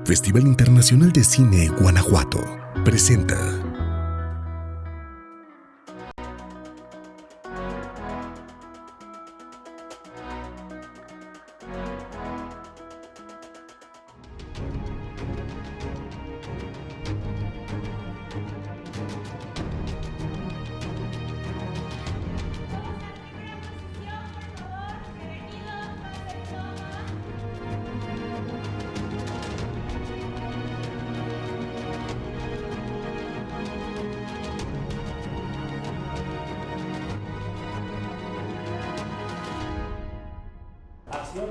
Festival Internacional de Cine Guanajuato presenta Acción.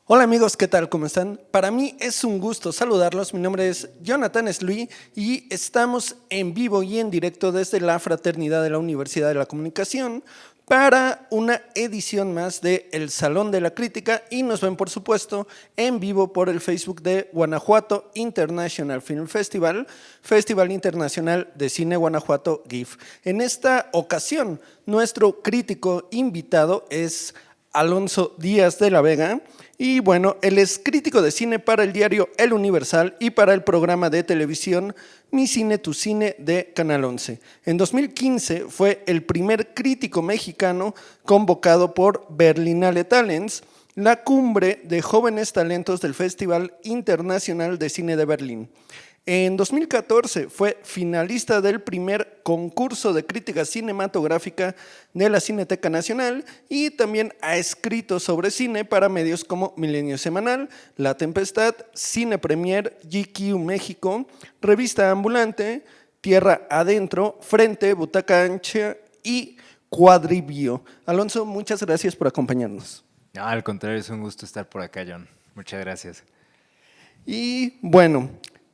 Hola amigos, ¿qué tal? ¿Cómo están? Para mí es un gusto saludarlos. Mi nombre es Jonathan Sluy y estamos en vivo y en directo desde la Fraternidad de la Universidad de la Comunicación para una edición más de El Salón de la Crítica, y nos ven por supuesto en vivo por el Facebook de Guanajuato International Film Festival, Festival Internacional de Cine Guanajuato GIF. En esta ocasión, nuestro crítico invitado es Alonso Díaz de la Vega. Y bueno, él es crítico de cine para el diario El Universal y para el programa de televisión Mi Cine, Tu Cine de Canal 11. En 2015 fue el primer crítico mexicano convocado por Berlinale Talents, la cumbre de jóvenes talentos del Festival Internacional de Cine de Berlín. En 2014 fue finalista del primer concurso de crítica cinematográfica de la Cineteca Nacional y también ha escrito sobre cine para medios como Milenio Semanal, La Tempestad, Cine Premier, GQ México, Revista Ambulante, Tierra Adentro, Frente, Butaca Ancha y Cuadribio. Alonso, muchas gracias por acompañarnos. No, al contrario, es un gusto estar por acá, John. Muchas gracias. Y bueno,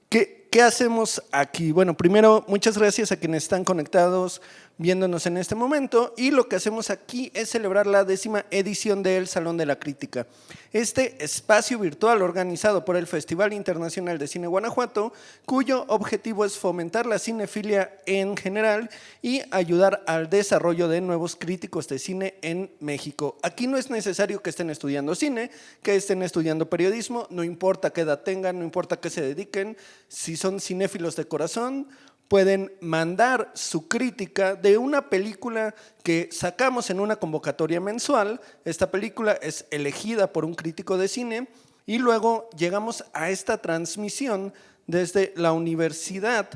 ¿qué hacemos aquí? Bueno, primero, muchas gracias a quienes están conectados viéndonos en este momento, y lo que hacemos aquí es celebrar la 10ª edición del Salón de la Crítica. Este espacio virtual organizado por el Festival Internacional de Cine Guanajuato, cuyo objetivo es fomentar la cinefilia en general y ayudar al desarrollo de nuevos críticos de cine en México. Aquí no es necesario que estén estudiando cine, que estén estudiando periodismo, no importa qué edad tengan, no importa qué se dediquen. Si son cinéfilos de corazón, pueden mandar su crítica de una película que sacamos en una convocatoria mensual. Esta película es elegida por un crítico de cine y luego llegamos a esta transmisión desde la Universidad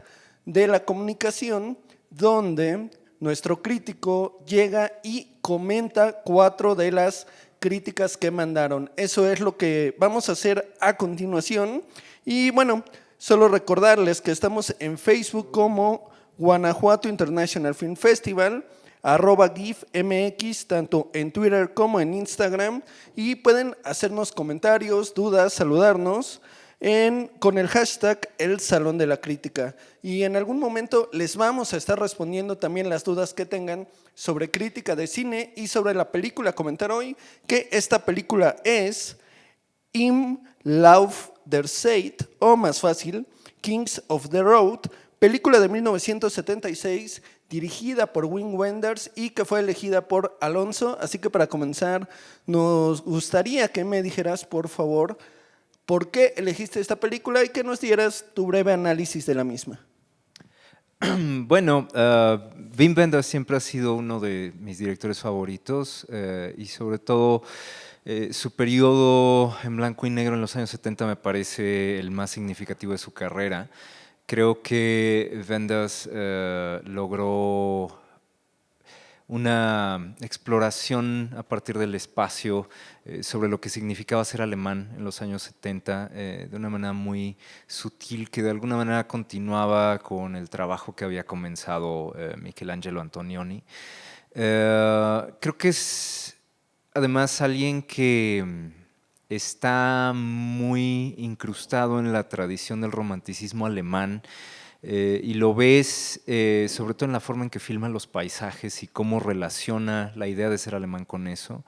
de la Comunicación, donde nuestro crítico llega y comenta 4 de las críticas que mandaron. Eso es lo que vamos a hacer a continuación. Y bueno, solo recordarles que estamos en Facebook como Guanajuato International Film Festival, @GIFMX, tanto en Twitter como en Instagram, y pueden hacernos comentarios, dudas, saludarnos con el hashtag El Salón de la Crítica. Y en algún momento les vamos a estar respondiendo también las dudas que tengan sobre crítica de cine y sobre la película a comentar hoy, que esta película es Im Lauf der Zeit, o más fácil, Kings of the Road, película de 1976 dirigida por Wim Wenders y que fue elegida por Alonso. Así que para comenzar, nos gustaría que me dijeras, por favor, por qué elegiste esta película y que nos dieras tu breve análisis de la misma. Bueno, Wim Wenders siempre ha sido uno de mis directores favoritos y sobre todo su periodo en blanco y negro en los años 70 me parece el más significativo de su carrera. Creo que Wenders logró una exploración a partir del espacio sobre lo que significaba ser alemán en los años 70 de una manera muy sutil, que de alguna manera continuaba con el trabajo que había comenzado Michelangelo Antonioni. Creo que es además alguien que está muy incrustado en la tradición del romanticismo alemán, y lo ves sobre todo en la forma en que filma los paisajes y cómo relaciona la idea de ser alemán con eso.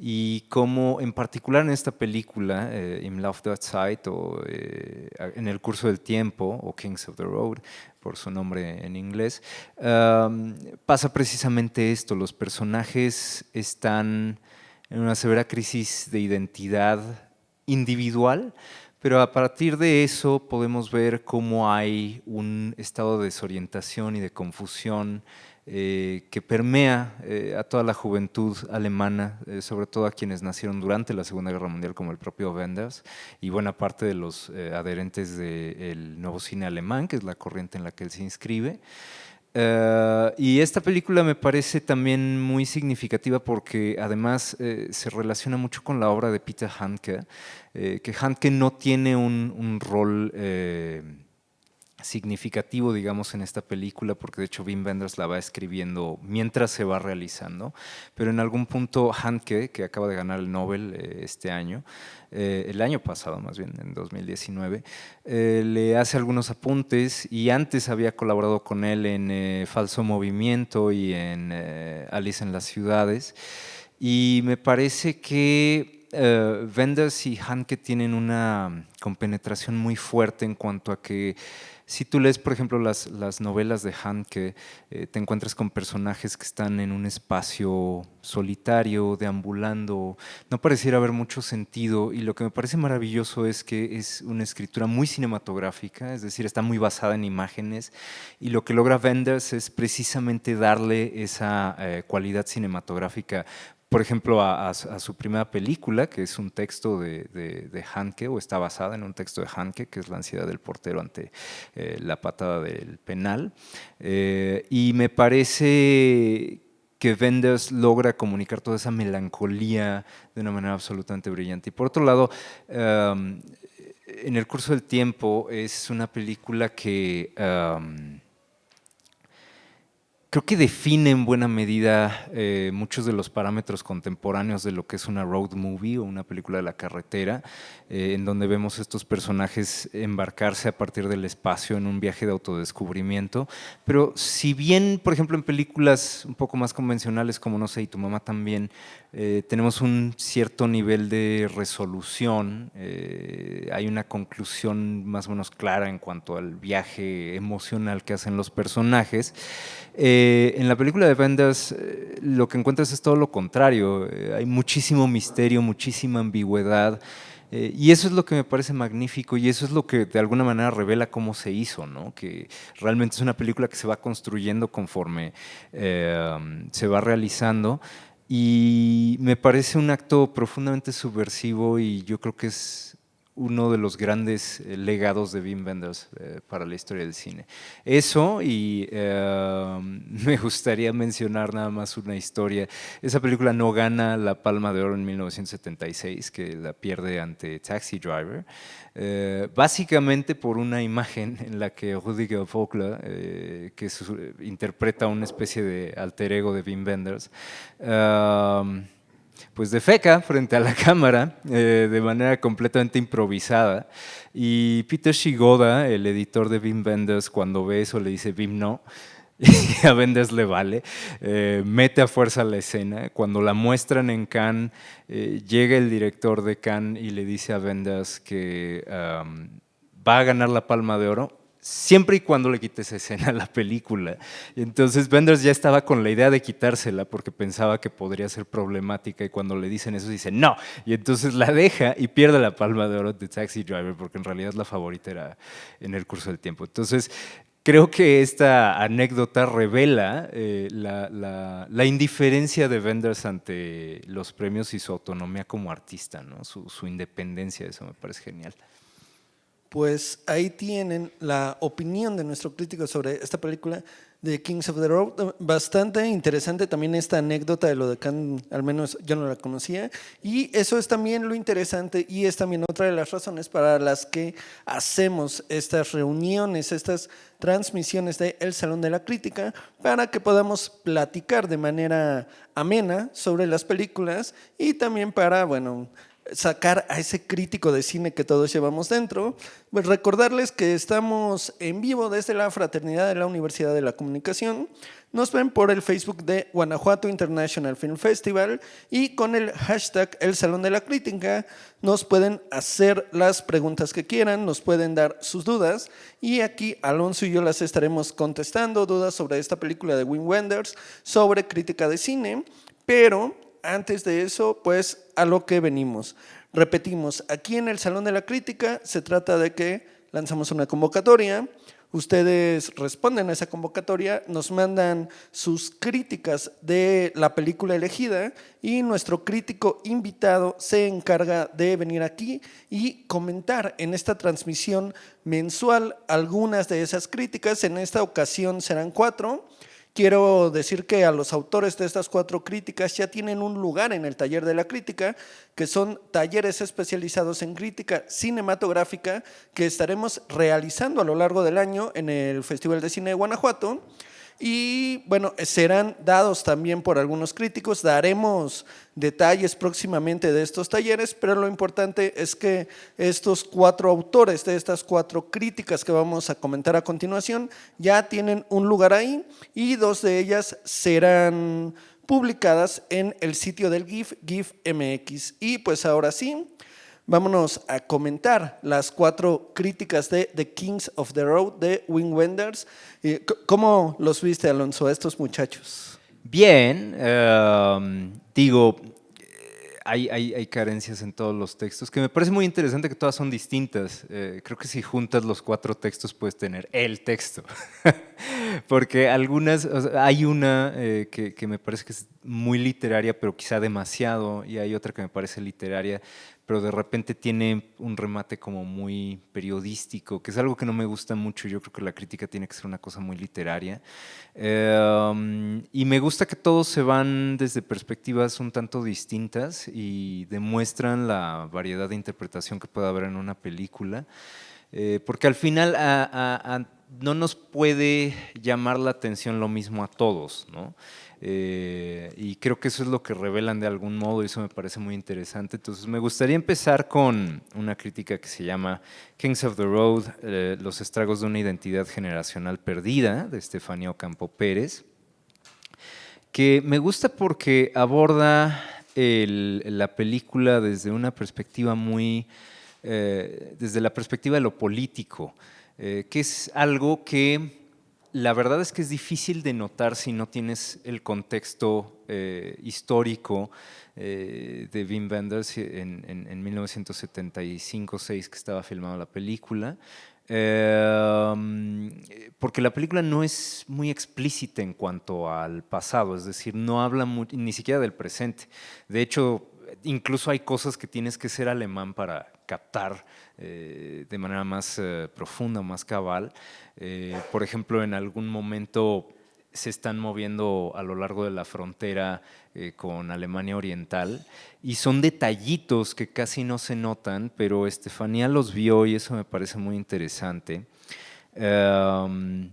Y cómo, en particular en esta película, Im Lauf der Zeit, o en el curso del tiempo, o Kings of the Road, por su nombre en inglés, pasa precisamente esto. Los personajes están en una severa crisis de identidad individual, pero a partir de eso podemos ver cómo hay un estado de desorientación y de confusión que permea a toda la juventud alemana, sobre todo a quienes nacieron durante la Segunda Guerra Mundial, como el propio Wenders, y buena parte de los adherentes del nuevo cine alemán, que es la corriente en la que él se inscribe. Y esta película me parece también muy significativa porque además se relaciona mucho con la obra de Peter Handke, que Handke no tiene un rol significativo, digamos, en esta película, porque de hecho Wim Wenders la va escribiendo mientras se va realizando, pero en algún punto Handke, que acaba de ganar el Nobel este año, el año pasado más bien, en 2019, le hace algunos apuntes y antes había colaborado con él en Falso Movimiento y en Alice en las Ciudades, y me parece que Wenders y Handke tienen una compenetración muy fuerte en cuanto a que si tú lees, por ejemplo, las novelas de Handke, te encuentras con personajes que están en un espacio solitario, deambulando, no pareciera haber mucho sentido, y lo que me parece maravilloso es que es una escritura muy cinematográfica, es decir, está muy basada en imágenes, y lo que logra Wenders es precisamente darle esa cualidad cinematográfica, por ejemplo, a su primera película, que es un texto de Handke, o está basada en un texto de Handke, que es La ansiedad del portero ante la patada del penal. Y me parece que Wenders logra comunicar toda esa melancolía de una manera absolutamente brillante. Y por otro lado, en el curso del tiempo es una película que creo que define en buena medida muchos de los parámetros contemporáneos de lo que es una road movie o una película de la carretera, en donde vemos estos personajes embarcarse a partir del espacio en un viaje de autodescubrimiento. Pero si bien, por ejemplo, en películas un poco más convencionales como, no sé, Y tu mamá también, tenemos un cierto nivel de resolución, hay una conclusión más o menos clara en cuanto al viaje emocional que hacen los personajes. En la película de Wenders lo que encuentras es todo lo contrario, hay muchísimo misterio, muchísima ambigüedad, y eso es lo que me parece magnífico y eso es lo que de alguna manera revela cómo se hizo, ¿no? Que realmente es una película que se va construyendo conforme se va realizando, y me parece un acto profundamente subversivo, y yo creo que es uno de los grandes legados de Wim Wenders para la historia del cine. Eso, y me gustaría mencionar nada más una historia. Esa película no gana la Palma de Oro en 1976, que la pierde ante Taxi Driver, básicamente por una imagen en la que Rüdiger Vogler, que interpreta una especie de alter ego de Wim Wenders, pues defeca frente a la cámara de manera completamente improvisada, y Peter Shigoda, el editor de Wim Wenders, cuando ve eso le dice Wim no, y a Wenders le vale, mete a fuerza la escena. Cuando la muestran en Cannes, llega el director de Cannes y le dice a Wenders que va a ganar la Palma de Oro siempre y cuando le quite esa escena a la película. Y entonces Wenders ya estaba con la idea de quitársela porque pensaba que podría ser problemática, y cuando le dicen eso dice no, y entonces la deja y pierde la Palma de Oro de Taxi Driver, porque en realidad la favorita era En el curso del tiempo. Entonces creo que esta anécdota revela la indiferencia de Wenders ante los premios y su autonomía como artista, ¿no? Su independencia, eso me parece genial. Pues ahí tienen la opinión de nuestro crítico sobre esta película de Kings of the Road. Bastante interesante también esta anécdota de lo de Cannes, al menos yo no la conocía. Y eso es también lo interesante, y es también otra de las razones para las que hacemos estas reuniones, estas transmisiones de El Salón de la Crítica, para que podamos platicar de manera amena sobre las películas, y también para, bueno, sacar a ese crítico de cine que todos llevamos dentro. Pues recordarles que estamos en vivo desde la Fraternidad de la Universidad de la Comunicación. Nos ven por el Facebook de Guanajuato International Film Festival y con el hashtag El Salón de la Crítica nos pueden hacer las preguntas que quieran, nos pueden dar sus dudas y aquí Alonso y yo las estaremos contestando, dudas sobre esta película de Wim Wenders, sobre crítica de cine, pero antes de eso, pues a lo que venimos. Repetimos, aquí en el Salón de la Crítica se trata de que lanzamos una convocatoria. Ustedes responden a esa convocatoria, nos mandan sus críticas de la película elegida y nuestro crítico invitado se encarga de venir aquí y comentar en esta transmisión mensual algunas de esas críticas. En esta ocasión serán 4. Quiero decir que a los autores de estas 4 críticas ya tienen un lugar en el taller de la crítica, que son talleres especializados en crítica cinematográfica que estaremos realizando a lo largo del año en el Festival de Cine de Guanajuato. Y bueno, serán dados también por algunos críticos, daremos detalles próximamente de estos talleres, pero lo importante es que estos 4 autores de estas 4 críticas que vamos a comentar a continuación ya tienen un lugar ahí y 2 de ellas serán publicadas en el sitio del GIF, GIF MX. Y pues ahora sí, vámonos a comentar las 4 críticas de The Kings of the Road de Wim Wenders. ¿Cómo los viste, Alonso, a estos muchachos? Bien, digo, hay carencias en todos los textos, que me parece muy interesante que todas son distintas. Creo que si juntas los 4 textos puedes tener el texto. Porque algunas, o sea, hay una que me parece que es muy literaria, pero quizá demasiado, y hay otra que me parece literaria, pero de repente tiene un remate como muy periodístico, que es algo que no me gusta mucho. Yo creo que la crítica tiene que ser una cosa muy literaria. Y me gusta que todos se van desde perspectivas un tanto distintas y demuestran la variedad de interpretación que puede haber en una película. Porque al final no nos puede llamar la atención lo mismo a todos, ¿no? Y creo que eso es lo que revelan de algún modo y eso me parece muy interesante. Entonces me gustaría empezar con una crítica que se llama Kings of the Road, los estragos de una identidad generacional perdida, de Estefanía Ocampo Pérez, que me gusta porque aborda la película desde una perspectiva desde la perspectiva de lo político, que es algo que la verdad es que es difícil de notar si no tienes el contexto histórico de Wim Wenders en 1975-6 que estaba filmada la película. Porque la película no es muy explícita en cuanto al pasado, es decir, no habla ni siquiera del presente. De hecho, incluso hay cosas que tienes que ser alemán para captar de manera más profunda, más cabal. Por ejemplo, en algún momento se están moviendo a lo largo de la frontera con Alemania Oriental y son detallitos que casi no se notan, pero Estefanía los vio y eso me parece muy interesante. Me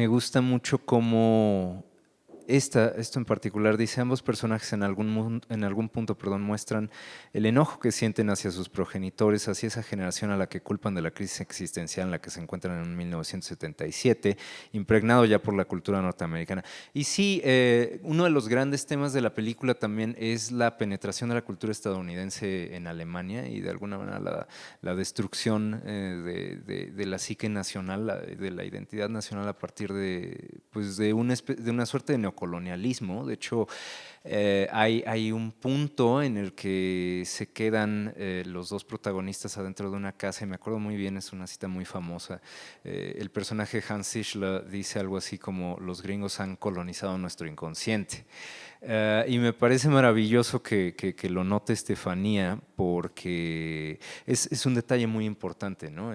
gusta mucho cómo esto en particular dice, ambos personajes en algún punto muestran el enojo que sienten hacia sus progenitores, hacia esa generación a la que culpan de la crisis existencial en la que se encuentran en 1977, impregnado ya por la cultura norteamericana. Y sí, uno de los grandes temas de la película también es la penetración de la cultura estadounidense en Alemania y de alguna manera la destrucción de la psique nacional, de la identidad nacional a partir de una suerte de neocolonialismo. De hecho, hay un punto en el que se quedan los 2 protagonistas adentro de una casa, y me acuerdo muy bien, es una cita muy famosa. El personaje Hans Zischler dice algo así como: los gringos han colonizado nuestro inconsciente. Y me parece maravilloso que lo note Estefanía, porque es un detalle muy importante, ¿no?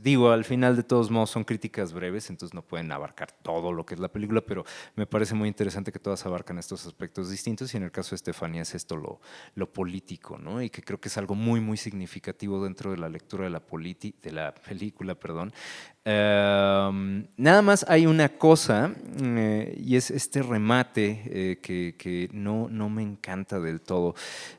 Digo, al final de todos modos son críticas breves, entonces no pueden abarcar todo lo que es la película, pero me parece muy interesante que todas abarcan estos aspectos distintos, y en el caso de Estefanía es esto lo político, ¿no? Y que creo que es algo muy, muy significativo dentro de la lectura de la película, perdón. Nada más hay una cosa, y es este remate que que no me encanta del todo.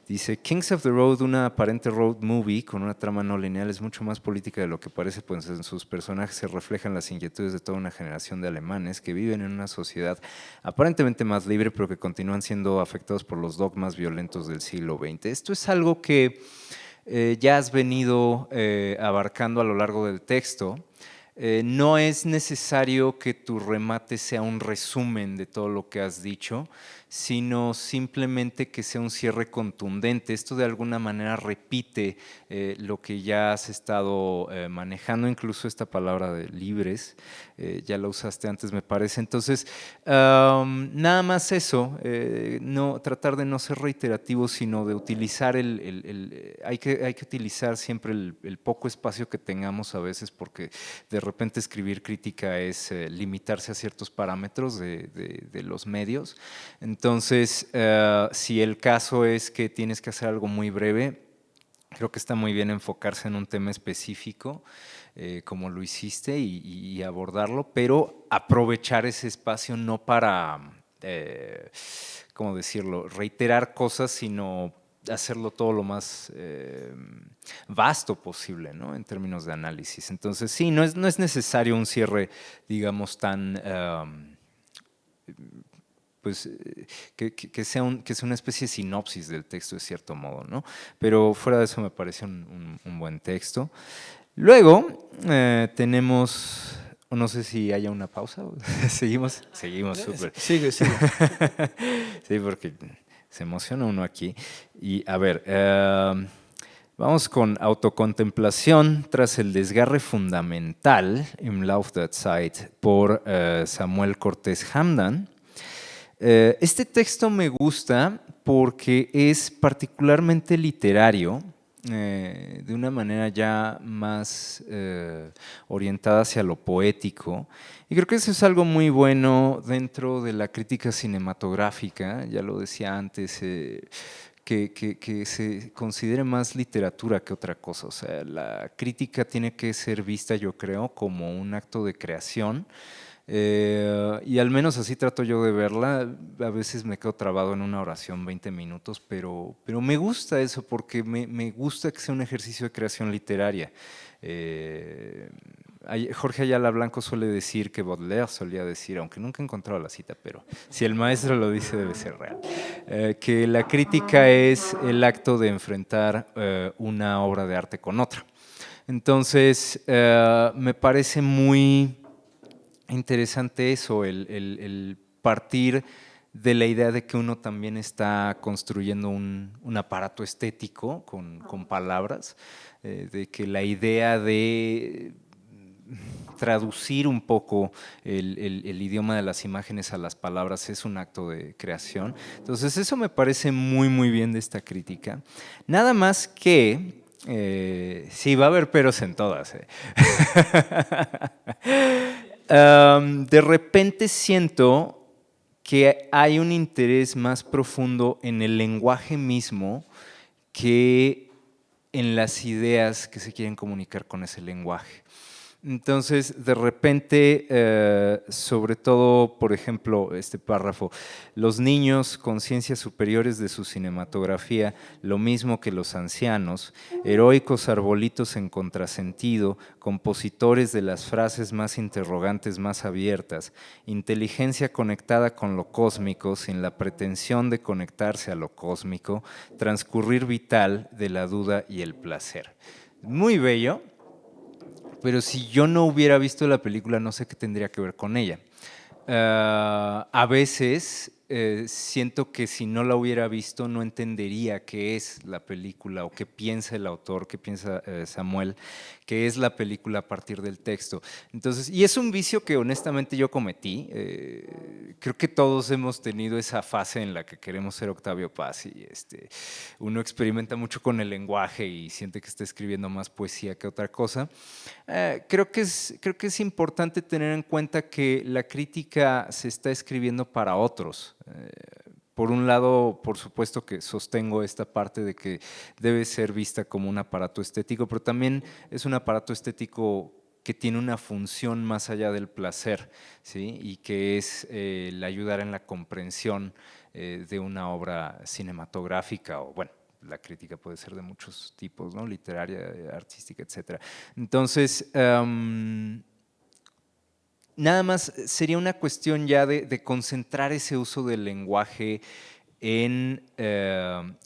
Dice, Kings of the Road, una aparente road movie con una trama no lineal, es mucho más política de lo que parece, pues en sus personajes se reflejan las inquietudes de toda una generación de alemanes que viven en una sociedad aparentemente más libre, pero que continúan siendo afectados por los dogmas violentos del siglo XX. Esto es algo que ya has venido abarcando a lo largo del texto. No es necesario que tu remate sea un resumen de todo lo que has dicho, sino simplemente que sea un cierre contundente. Esto de alguna manera repite lo que ya has estado manejando, incluso esta palabra de libres, ya la usaste antes me parece. Entonces, nada más eso, no, tratar de no ser reiterativo, sino de utilizar hay que utilizar siempre el poco espacio que tengamos a veces, porque de repente escribir crítica es limitarse a ciertos parámetros de los medios. Entonces, si el caso es que tienes que hacer algo muy breve, creo que está muy bien enfocarse en un tema específico, como lo hiciste, y abordarlo, pero aprovechar ese espacio no para, ¿cómo decirlo?, reiterar cosas, sino hacerlo todo lo más vasto posible, ¿no?, en términos de análisis. Entonces, sí, no es necesario un cierre, digamos, tan pues, que sea una especie de sinopsis del texto, de cierto modo, ¿no? Pero fuera de eso me parece un buen texto. Luego tenemos, no sé si haya una pausa. Seguimos, súper. Sigue. Sí, porque se emociona uno aquí. Y a ver, vamos con autocontemplación tras el desgarre fundamental, Im Lauf der Zeit, por Samuel Cortés Hamdan. Este texto me gusta porque es particularmente literario, de una manera ya más orientada hacia lo poético. Y creo que eso es algo muy bueno dentro de la crítica cinematográfica, ya lo decía antes, que se considere más literatura que otra cosa. O sea, la crítica tiene que ser vista, yo creo, como un acto de creación. Y al menos así trato yo de verla. A veces me quedo trabado en una oración 20 minutos, pero me gusta eso porque me gusta que sea un ejercicio de creación literaria. Jorge Ayala Blanco suele decir, que Baudelaire solía decir, aunque nunca he encontrado la cita, pero si el maestro lo dice debe ser real, que la crítica es el acto de enfrentar una obra de arte con otra. Entonces, me parece muy interesante eso, el partir de la idea de que uno también está construyendo un aparato estético con palabras, de que la idea de traducir un poco el idioma de las imágenes a las palabras es un acto de creación. Entonces eso me parece muy, muy bien de esta crítica. Nada más que sí, va a haber peros en todas. De repente siento que hay un interés más profundo en el lenguaje mismo que en las ideas que se quieren comunicar con ese lenguaje. Entonces, de repente, sobre todo, por ejemplo, este párrafo, los niños, conciencias superiores de su cinematografía, lo mismo que los ancianos, heroicos arbolitos en contrasentido, compositores de las frases más interrogantes, más abiertas, inteligencia conectada con lo cósmico, sin la pretensión de conectarse a lo cósmico, transcurrir vital de la duda y el placer. Muy bello. Pero si yo no hubiera visto la película, no sé qué tendría que ver con ella. A veces siento que si no la hubiera visto, no entendería qué es la película o qué piensa el autor, qué piensa Samuel, qué es la película a partir del texto. Entonces, y es un vicio que honestamente yo cometí. Creo que todos hemos tenido esa fase en la que queremos ser Octavio Paz y uno experimenta mucho con el lenguaje y siente que está escribiendo más poesía que otra cosa. Creo que es importante tener en cuenta que la crítica se está escribiendo para otros. Por un lado, por supuesto que sostengo esta parte de que debe ser vista como un aparato estético, pero también es un aparato estético que tiene una función más allá del placer, ¿sí? Y que es el ayudar en la comprensión de una obra cinematográfica o, bueno, la crítica puede ser de muchos tipos, ¿no? Literaria, artística, etcétera. Entonces, nada más sería una cuestión ya de concentrar ese uso del lenguaje en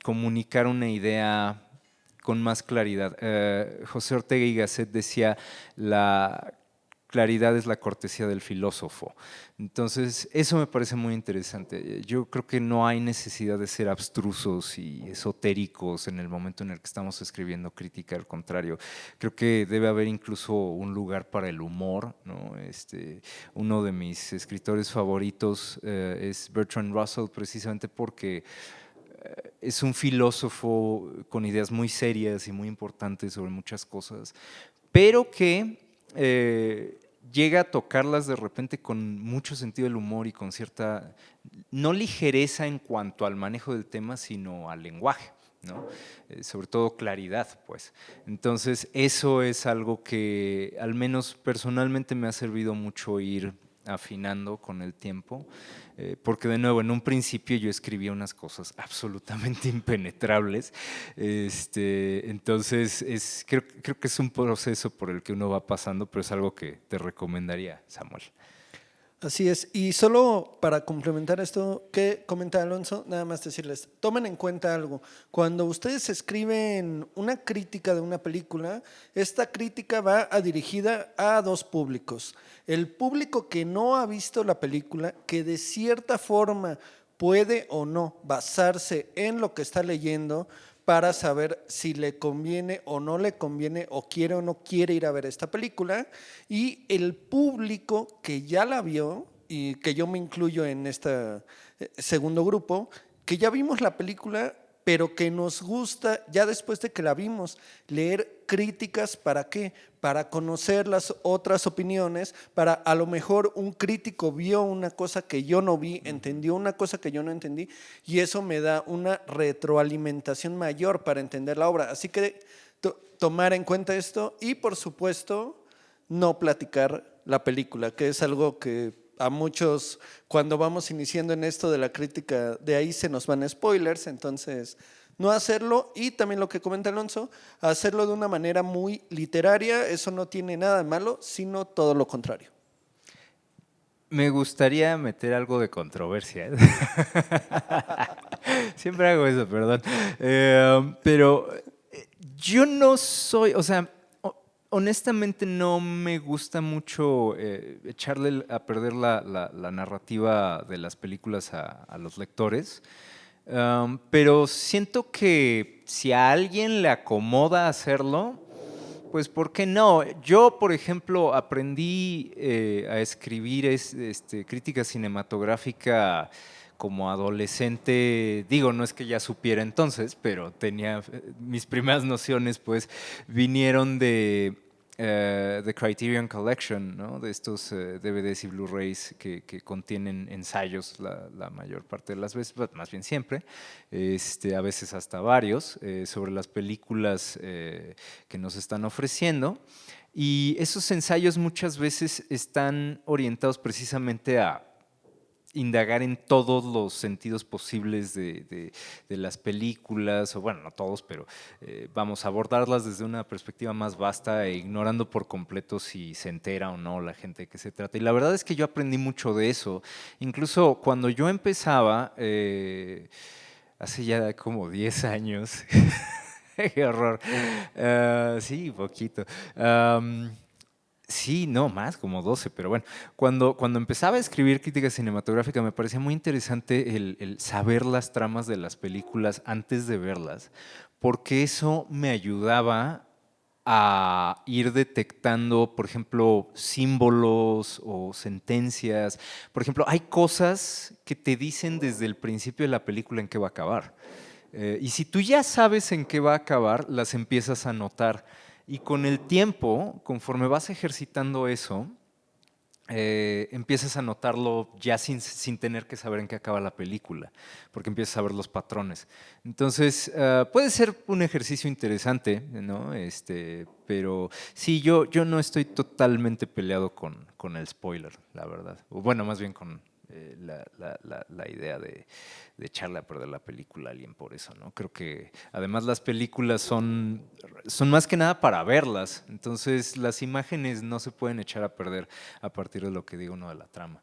comunicar una idea con más claridad. José Ortega y Gasset decía, la claridad es la cortesía del filósofo. Entonces, eso me parece muy interesante. Yo creo que no hay necesidad de ser abstrusos y esotéricos en el momento en el que estamos escribiendo crítica, al contrario. Creo que debe haber incluso un lugar para el humor, ¿no? Uno de mis escritores favoritos es Bertrand Russell, precisamente porque es un filósofo con ideas muy serias y muy importantes sobre muchas cosas, pero que llega a tocarlas de repente con mucho sentido del humor y con cierta, no ligereza en cuanto al manejo del tema, sino al lenguaje, ¿no? Sobre todo claridad, pues. Entonces, eso es algo que al menos personalmente me ha servido mucho ir afinando con el tiempo, porque de nuevo, en un principio yo escribía unas cosas absolutamente impenetrables, entonces creo que es un proceso por el que uno va pasando, pero es algo que te recomendaría, Samuel. Así es, y solo para complementar esto que comenta Alonso, nada más decirles, tomen en cuenta algo, cuando ustedes escriben una crítica de una película, esta crítica va dirigida a dos públicos, el público que no ha visto la película, que de cierta forma puede o no basarse en lo que está leyendo, para saber si le conviene o no le conviene o quiere o no quiere ir a ver esta película, y el público que ya la vio, y que yo me incluyo en este segundo grupo, que ya vimos la película, pero que nos gusta, ya después de que la vimos, leer críticas. ¿Para qué? Para conocer las otras opiniones, para a lo mejor un crítico vio una cosa que yo no vi, entendió una cosa que yo no entendí, y eso me da una retroalimentación mayor para entender la obra. Así que tomar en cuenta esto y, por supuesto, no platicar la película, que es algo que a muchos, cuando vamos iniciando en esto de la crítica, de ahí se nos van spoilers, entonces no hacerlo. Y también lo que comenta Alonso, hacerlo de una manera muy literaria, eso no tiene nada de malo, sino todo lo contrario. Me gustaría meter algo de controversia. Siempre hago eso, perdón. Pero yo no soy, o sea, honestamente no me gusta mucho echarle a perder la narrativa de las películas a los lectores. Pero siento que si a alguien le acomoda hacerlo, pues ¿por qué no? Yo, por ejemplo, aprendí a escribir crítica cinematográfica como adolescente. Digo, no es que ya supiera entonces, pero tenía mis primeras nociones, pues vinieron de The Criterion Collection, ¿no? De estos DVDs y Blu-rays que contienen ensayos la mayor parte de las veces, más bien siempre, a veces hasta varios, sobre las películas que nos están ofreciendo. Y esos ensayos muchas veces están orientados precisamente a indagar en todos los sentidos posibles de las películas, o bueno, no todos, pero vamos a abordarlas desde una perspectiva más vasta e ignorando por completo si se entera o no la gente de qué se trata. Y la verdad es que yo aprendí mucho de eso. Incluso cuando yo empezaba, hace ya como 10 años, qué horror, sí, poquito. Sí, no, más, como 12, pero bueno, cuando empezaba a escribir crítica cinematográfica me parecía muy interesante el saber las tramas de las películas antes de verlas, porque eso me ayudaba a ir detectando, por ejemplo, símbolos o sentencias. Por ejemplo, hay cosas que te dicen desde el principio de la película en qué va a acabar. Y si tú ya sabes en qué va a acabar, las empiezas a notar. Y con el tiempo, conforme vas ejercitando eso, empiezas a notarlo ya sin tener que saber en qué acaba la película, porque empiezas a ver los patrones. Entonces, puede ser un ejercicio interesante, ¿no? Pero sí, yo no estoy totalmente peleado con el spoiler, la verdad. O bueno, más bien con la idea de echarle a perder la película a alguien por eso, ¿no? Creo que además las películas son más que nada para verlas, entonces las imágenes no se pueden echar a perder a partir de lo que diga uno de la trama.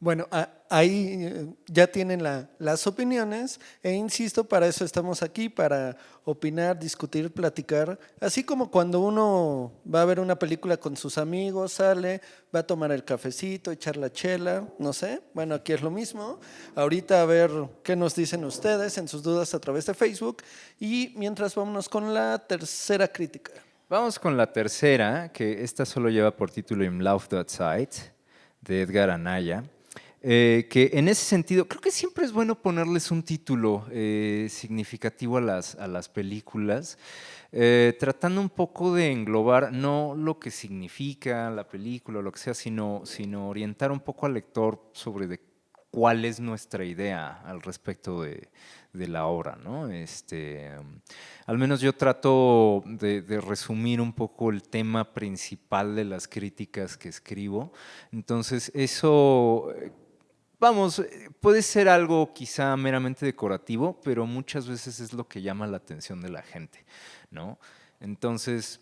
Bueno, ahí ya tienen las opiniones e insisto, para eso estamos aquí, para opinar, discutir, platicar, así como cuando uno va a ver una película con sus amigos, sale, va a tomar el cafecito, echar la chela, no sé, bueno, aquí es lo mismo. Ahorita a ver qué nos dicen ustedes en sus dudas a través de Facebook y mientras vámonos con la tercera crítica. Vamos con la tercera, que esta solo lleva por título Im Lauf der Zeit, de Edgar Anaya. Que en ese sentido, creo que siempre es bueno ponerles un título significativo a las películas, tratando un poco de englobar no lo que significa la película o lo que sea, sino orientar un poco al lector sobre de cuál es nuestra idea al respecto de la obra, ¿no? Al menos yo trato de resumir un poco el tema principal de las críticas que escribo. Entonces, eso vamos, puede ser algo quizá meramente decorativo, pero muchas veces es lo que llama la atención de la gente, ¿no? Entonces,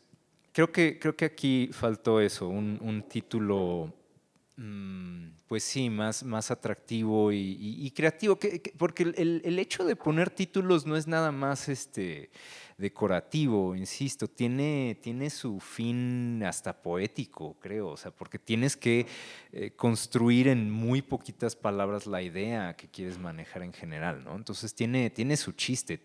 creo que aquí faltó eso, un título, pues sí, más atractivo y creativo, porque el hecho de poner títulos no es nada más decorativo, insisto, tiene su fin hasta poético, creo, o sea, porque tienes que construir en muy poquitas palabras la idea que quieres manejar en general, ¿no? Entonces tiene su chiste,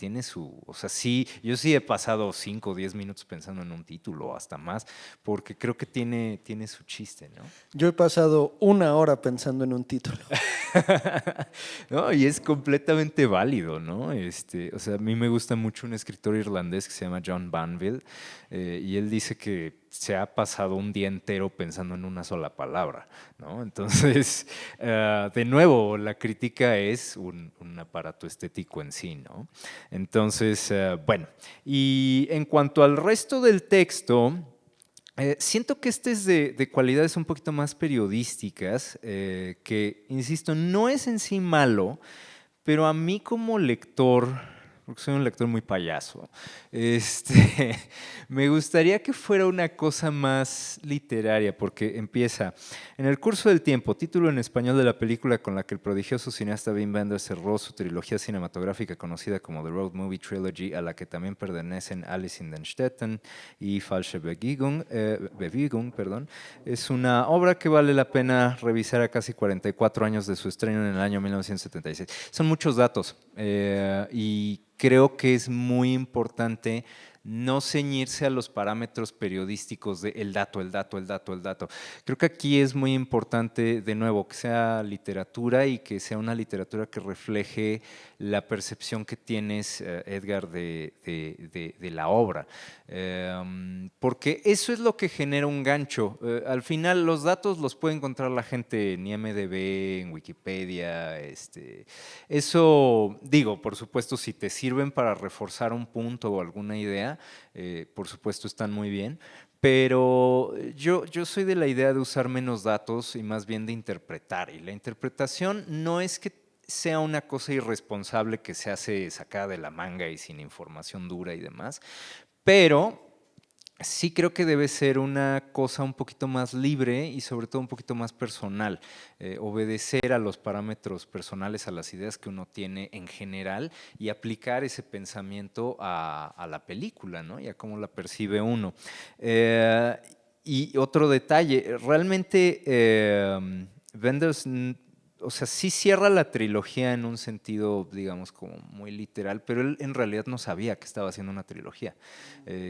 o sea, sí, yo sí he pasado 5 o 10 minutos pensando en un título o hasta más, porque creo que tiene su chiste, ¿no? Yo he pasado 1 hora pensando en un título. No, y es completamente válido, ¿no? O sea, a mí me gusta mucho un escritor irlandés que se llama John Banville, y él dice que se ha pasado un día entero pensando en una sola palabra, ¿no? Entonces, de nuevo, la crítica es un aparato estético en sí, ¿no? Entonces, bueno, y en cuanto al resto del texto, siento que este es de cualidades un poquito más periodísticas, que, insisto, no es en sí malo, pero a mí como lector, porque soy un lector muy payaso, me gustaría que fuera una cosa más literaria, porque empieza, en el curso del tiempo, título en español de la película con la que el prodigioso cineasta Wim Wenders cerró su trilogía cinematográfica conocida como The Road Movie Trilogy, a la que también pertenecen Alice in den Städten y Falsche Bewegung, perdón. Es una obra que vale la pena revisar a casi 44 años de su estreno en el año 1976. Son muchos datos, y creo que es muy importante no ceñirse a los parámetros periodísticos de el dato, el dato, el dato, el dato. Creo que aquí es muy importante, de nuevo, que sea literatura y que sea una literatura que refleje la percepción que tienes, Edgar, de la obra. Porque eso es lo que genera un gancho. Al final, los datos los puede encontrar la gente en IMDb, en Wikipedia. Eso, digo, por supuesto, si te sirven para reforzar un punto o alguna idea, por supuesto están muy bien, pero yo soy de la idea de usar menos datos y más bien de interpretar. Y la interpretación no es que sea una cosa irresponsable que se hace sacada de la manga y sin información dura y demás, pero sí creo que debe ser una cosa un poquito más libre y sobre todo un poquito más personal, obedecer a los parámetros personales, a las ideas que uno tiene en general y aplicar ese pensamiento a la película, ¿no? Y a cómo la percibe uno. Y otro detalle, realmente Wenders, o sea, sí cierra la trilogía en un sentido, digamos, como muy literal, pero él en realidad no sabía que estaba haciendo una trilogía.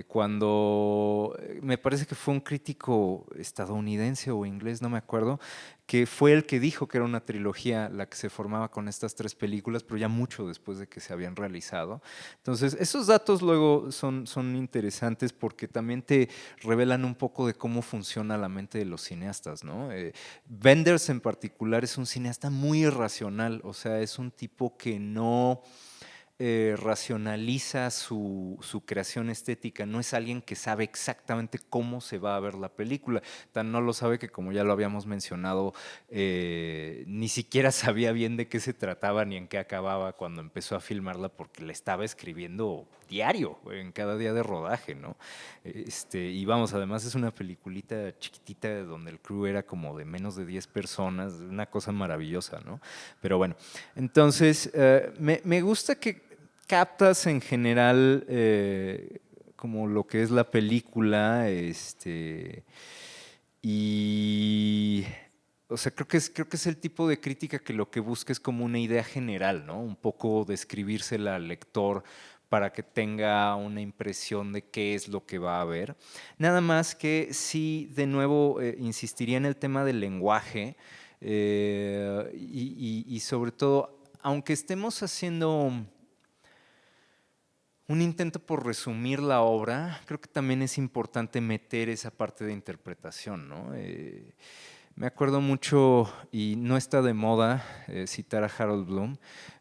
Cuando me parece que fue un crítico estadounidense o inglés, no me acuerdo, que fue el que dijo que era una trilogía la que se formaba con estas 3 películas, pero ya mucho después de que se habían realizado. Entonces, esos datos luego son interesantes porque también te revelan un poco de cómo funciona la mente de los cineastas, ¿no? Wenders en particular es un cineasta muy irracional, o sea, es un tipo que no racionaliza su creación estética, no es alguien que sabe exactamente cómo se va a ver la película, tan no lo sabe que, como ya lo habíamos mencionado, ni siquiera sabía bien de qué se trataba ni en qué acababa cuando empezó a filmarla, porque le estaba escribiendo diario en cada día de rodaje, ¿no? Y vamos, además es una peliculita chiquitita donde el crew era como de menos de 10 personas, una cosa maravillosa, ¿no? Pero bueno, entonces me gusta que captas en general como lo que es la película, y o sea, creo que es el tipo de crítica que lo que busca es como una idea general, ¿no? Un poco describírsela al lector para que tenga una impresión de qué es lo que va a ver. Nada más que sí, de nuevo, insistiría en el tema del lenguaje y sobre todo, aunque estemos haciendo un intento por resumir la obra, creo que también es importante meter esa parte de interpretación, ¿no? Me acuerdo mucho, y no está de moda citar a Harold Bloom,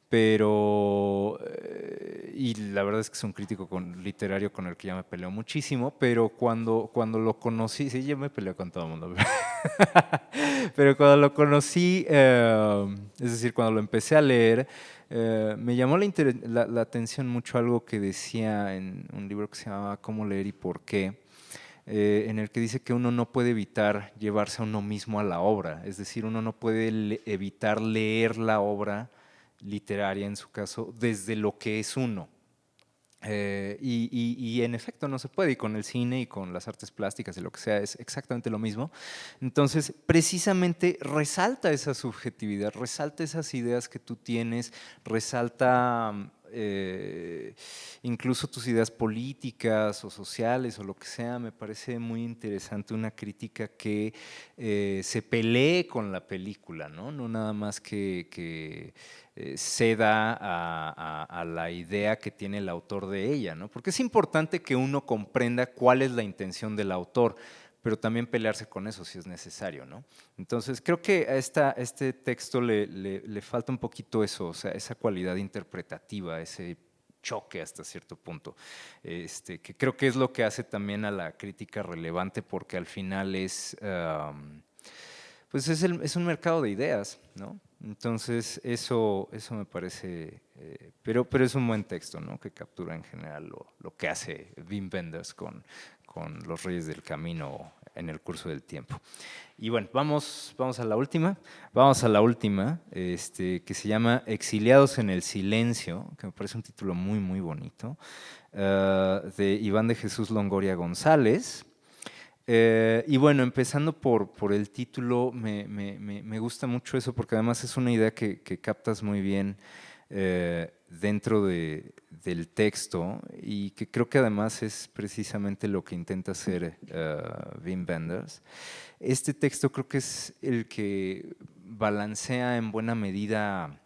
pero, y la verdad es que es un crítico literario con el que ya me peleo muchísimo, pero cuando lo conocí, sí, yo me peleo con todo el mundo, pero cuando lo conocí, es decir, cuando lo empecé a leer, me llamó la atención mucho algo que decía en un libro que se llamaba Cómo leer y por qué, en el que dice que uno no puede evitar llevarse a uno mismo a la obra, es decir, uno no puede evitar leer la obra literaria, en su caso, desde lo que es uno. Y en efecto no se puede, y con el cine y con las artes plásticas y lo que sea es exactamente lo mismo. Entonces, precisamente resalta esa subjetividad, resalta esas ideas que tú tienes, resalta incluso tus ideas políticas o sociales o lo que sea. Me parece muy interesante una crítica que se pelee con la película, ¿no? No nada más que ceda a la idea que tiene el autor de ella, ¿no? Porque es importante que uno comprenda cuál es la intención del autor, pero también pelearse con eso si es necesario, ¿no? Entonces, creo que a este texto le falta un poquito eso, o sea, esa cualidad interpretativa, ese choque hasta cierto punto, que creo que es lo que hace también a la crítica relevante, porque al final pues es un mercado de ideas, ¿no? Entonces, eso me parece, pero es un buen texto, ¿no? Que captura en general lo que hace Wim Wenders con Los Reyes del Camino en el curso del tiempo. Y bueno, vamos a la última. Vamos a la última, que se llama Exiliados en el Silencio, que me parece un título muy, muy bonito, de Iván de Jesús Longoria González. Y bueno, empezando por el título, me gusta mucho eso porque además es una idea que captas muy bien dentro del texto, y que creo que además es precisamente lo que intenta hacer Wim Wenders. Este texto creo que es el que balancea en buena medida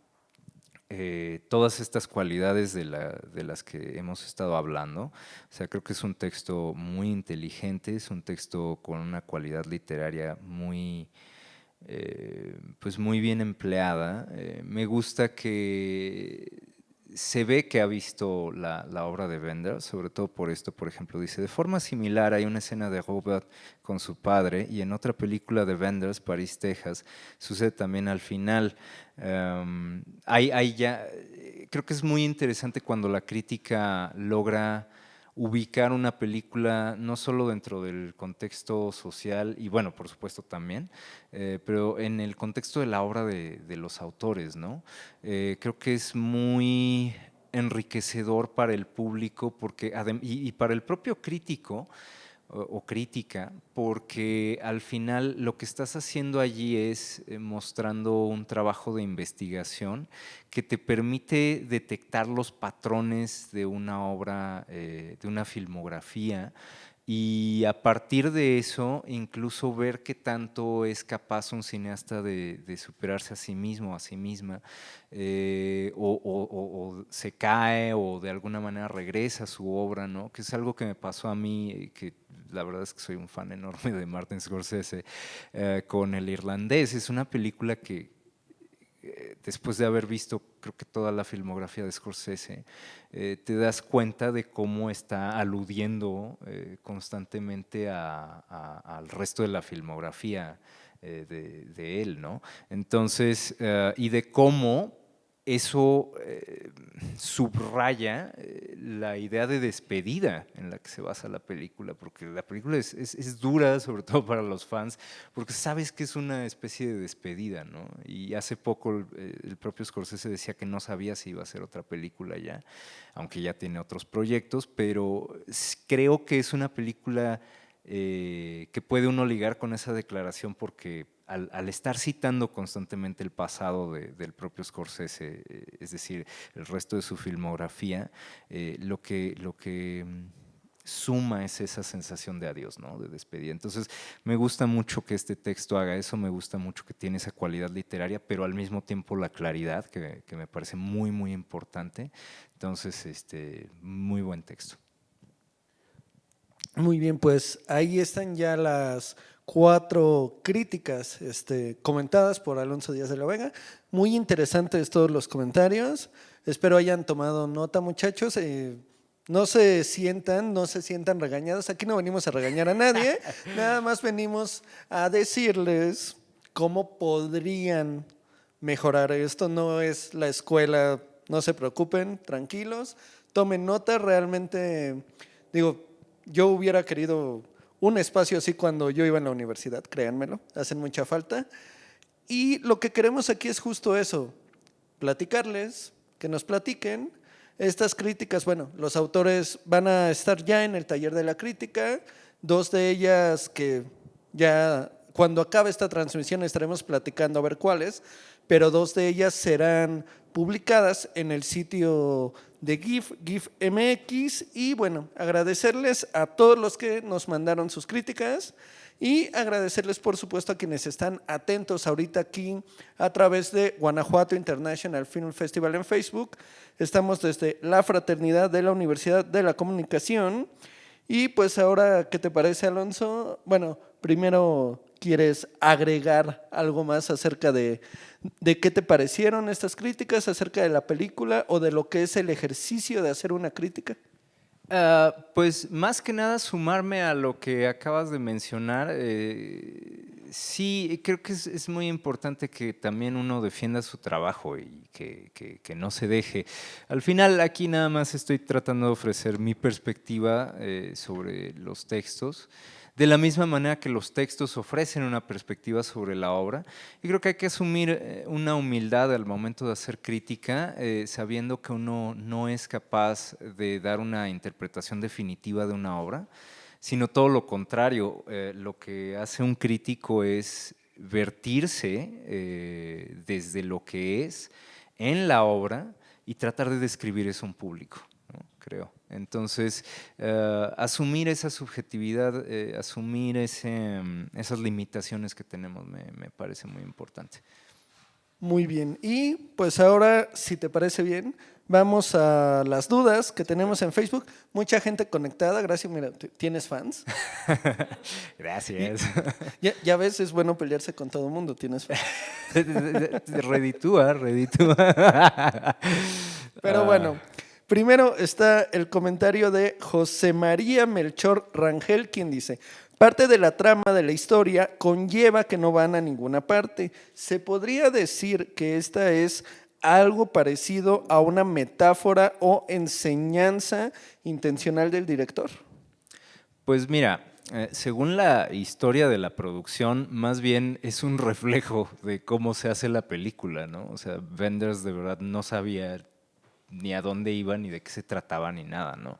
todas estas cualidades de las que hemos estado hablando. O sea, creo que es un texto muy inteligente, es un texto con una cualidad literaria pues muy bien empleada. Me gusta que se ve que ha visto la obra de Wenders, sobre todo por esto. Por ejemplo, dice: de forma similar hay una escena de Robert con su padre, y en otra película de Wenders, París, Texas, sucede también al final. Creo que es muy interesante cuando la crítica logra ubicar una película no solo dentro del contexto social, y bueno, por supuesto también, pero en el contexto de la obra de los autores, ¿no? Creo que es muy enriquecedor para el público y para el propio crítico o crítica, porque al final lo que estás haciendo allí es mostrando un trabajo de investigación que te permite detectar los patrones de una obra, de una filmografía, Y a partir de eso, incluso ver qué tanto es capaz un cineasta de superarse a sí mismo, a sí misma, o se cae o de alguna manera regresa a su obra, ¿no? Que es algo que me pasó a mí, que la verdad es que soy un fan enorme de Martin Scorsese, con El Irlandés. Es una película que después de haber visto creo que toda la filmografía de Scorsese, te das cuenta de cómo está aludiendo constantemente al resto de la filmografía de él, ¿no? Entonces, y de cómo eso subraya la idea de despedida en la que se basa la película, porque la película es dura, sobre todo para los fans, porque sabes que es una especie de despedida, ¿no? Y hace poco el propio Scorsese decía que no sabía si iba a hacer otra película ya, aunque ya tiene otros proyectos, pero creo que es una película que puede uno ligar con esa declaración porque al estar citando constantemente el pasado del propio Scorsese, es decir, el resto de su filmografía, lo que suma es esa sensación de adiós, ¿no? De despedida. Entonces, me gusta mucho que este texto haga eso, me gusta mucho que tiene esa cualidad literaria, pero al mismo tiempo la claridad, que me parece muy, muy importante. Entonces, muy buen texto. Muy bien, pues ahí están ya las 4 críticas comentadas por Alonso Díaz de la Vega. Muy interesantes todos los comentarios. Espero hayan tomado nota, muchachos. No se sientan regañados. Aquí no venimos a regañar a nadie. Nada más venimos a decirles cómo podrían mejorar. Esto no es la escuela, no se preocupen, tranquilos. Tomen nota, realmente, digo, yo hubiera querido un espacio así cuando yo iba en la universidad, créanmelo, hacen mucha falta. Y lo que queremos aquí es justo eso, platicarles, que nos platiquen. Estas críticas, bueno, los autores van a estar ya en el taller de la crítica, 2 de ellas que ya cuando acabe esta transmisión estaremos platicando a ver cuáles, pero 2 de ellas serán publicadas en el sitio de GIF MX. Y bueno, agradecerles a todos los que nos mandaron sus críticas y agradecerles por supuesto a quienes están atentos ahorita aquí a través de Guanajuato International Film Festival en Facebook. Estamos desde la Fraternidad de la Universidad de la Comunicación. Y pues ahora, ¿qué te parece, Alonso? Bueno, primero, ¿quieres agregar algo más acerca de qué te parecieron estas críticas, acerca de la película o de lo que es el ejercicio de hacer una crítica? Pues más que nada sumarme a lo que acabas de mencionar. Sí, creo que es muy importante que también uno defienda su trabajo y que no se deje. Al final aquí nada más estoy tratando de ofrecer mi perspectiva sobre los textos, de la misma manera que los textos ofrecen una perspectiva sobre la obra. Y creo que hay que asumir una humildad al momento de hacer crítica, sabiendo que uno no es capaz de dar una interpretación definitiva de una obra, sino todo lo contrario. Lo que hace un crítico es vertirse desde lo que es en la obra y tratar de describir eso a un público, ¿no? Creo. Entonces, asumir esa subjetividad, asumir esas limitaciones que tenemos me parece muy importante. Muy bien, y pues ahora, si te parece bien, vamos a las dudas que tenemos en Facebook. Mucha gente conectada, gracias, mira, ¿tienes fans? Gracias. Ya ves, es bueno pelearse con todo el mundo, tienes fans. Reditúa. Pero bueno, primero está el comentario de José María Melchor Rangel, quien dice: parte de la trama de la historia conlleva que no van a ninguna parte. ¿Se podría decir que esta es algo parecido a una metáfora o enseñanza intencional del director? Pues mira, según la historia de la producción, más bien es un reflejo de cómo se hace la película, ¿no? O sea, Wenders de verdad no sabía ni a dónde iban, ni de qué se trataba, ni nada, ¿no?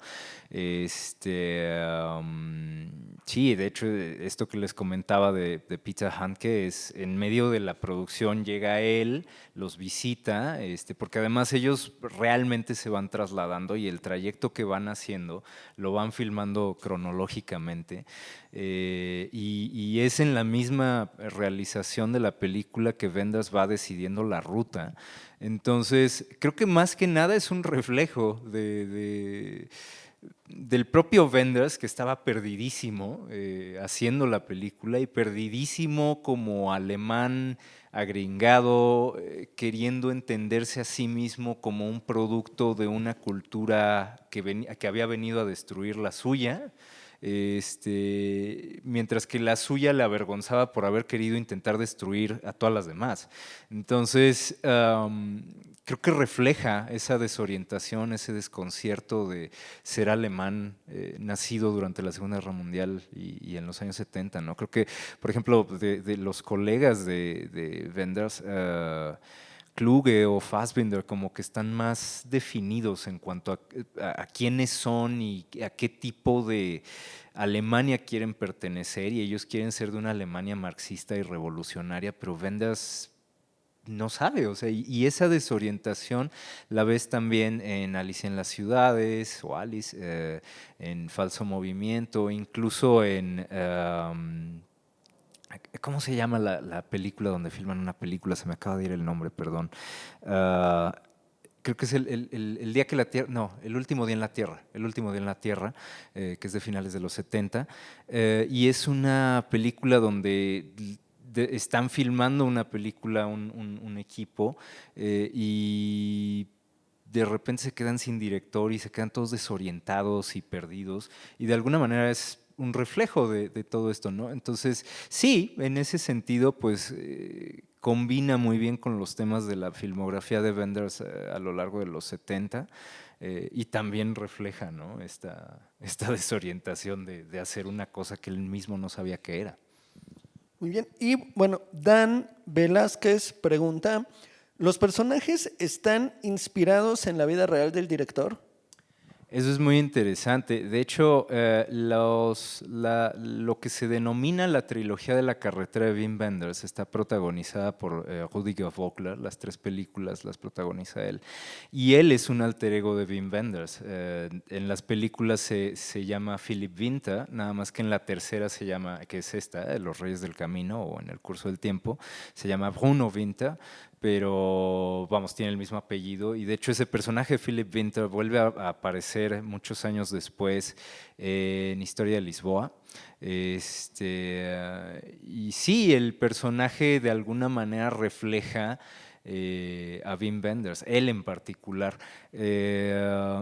Sí, de hecho, esto que les comentaba de Pizza Handke es en medio de la producción llega él, los visita, porque además ellos realmente se van trasladando y el trayecto que van haciendo lo van filmando cronológicamente. Y es en la misma realización de la película que Wenders va decidiendo la ruta. Entonces, creo que más que nada es un reflejo del propio Wenders, que estaba perdidísimo haciendo la película y perdidísimo como alemán agringado, queriendo entenderse a sí mismo como un producto de una cultura que había venido a destruir la suya. Mientras que la suya le avergonzaba por haber querido intentar destruir a todas las demás. Entonces, creo que refleja esa desorientación, ese desconcierto de ser alemán nacido durante la Segunda Guerra Mundial y en los años 70, ¿no? Creo que, por ejemplo, de los colegas de Wenders, Kluge o Fassbinder como que están más definidos en cuanto a quiénes son y a qué tipo de Alemania quieren pertenecer, y ellos quieren ser de una Alemania marxista y revolucionaria, pero Wenders no sabe, o sea, y esa desorientación la ves también en Alicia en las ciudades o Alice, en Falso Movimiento, incluso en ¿cómo se llama la película donde filman una película? Se me acaba de ir el nombre, perdón. Ah, creo que es el día que la Tierra, no, el último día en la Tierra, el último día en la Tierra, que es de finales de los 70, y es una película donde están filmando una película, un equipo, y de repente se quedan sin director y se quedan todos desorientados y perdidos, y de alguna manera es un reflejo de todo esto, ¿no? Entonces, sí, en ese sentido, pues combina muy bien con los temas de la filmografía de Wenders a lo largo de los 70, y también refleja, ¿no? esta desorientación de hacer una cosa que él mismo no sabía qué era. Muy bien. Y bueno, Dan Velázquez pregunta, ¿los personajes están inspirados en la vida real del director? Eso es muy interesante. De hecho, lo que se denomina la trilogía de la carretera de Wim Wenders está protagonizada por Rüdiger Vogler. Las 3 películas las protagoniza él. Y él es un alter ego de Wim Wenders. En las películas se llama Philipp Winter, nada más que en la tercera se llama, que es esta, Los Reyes del Camino o En el Curso del Tiempo, se llama Bruno Winter, pero vamos, tiene el mismo apellido, y de hecho ese personaje, Philipp Winter, vuelve a aparecer muchos años después en Historia de Lisboa. Y sí, el personaje de alguna manera refleja a Wim Wenders, él en particular.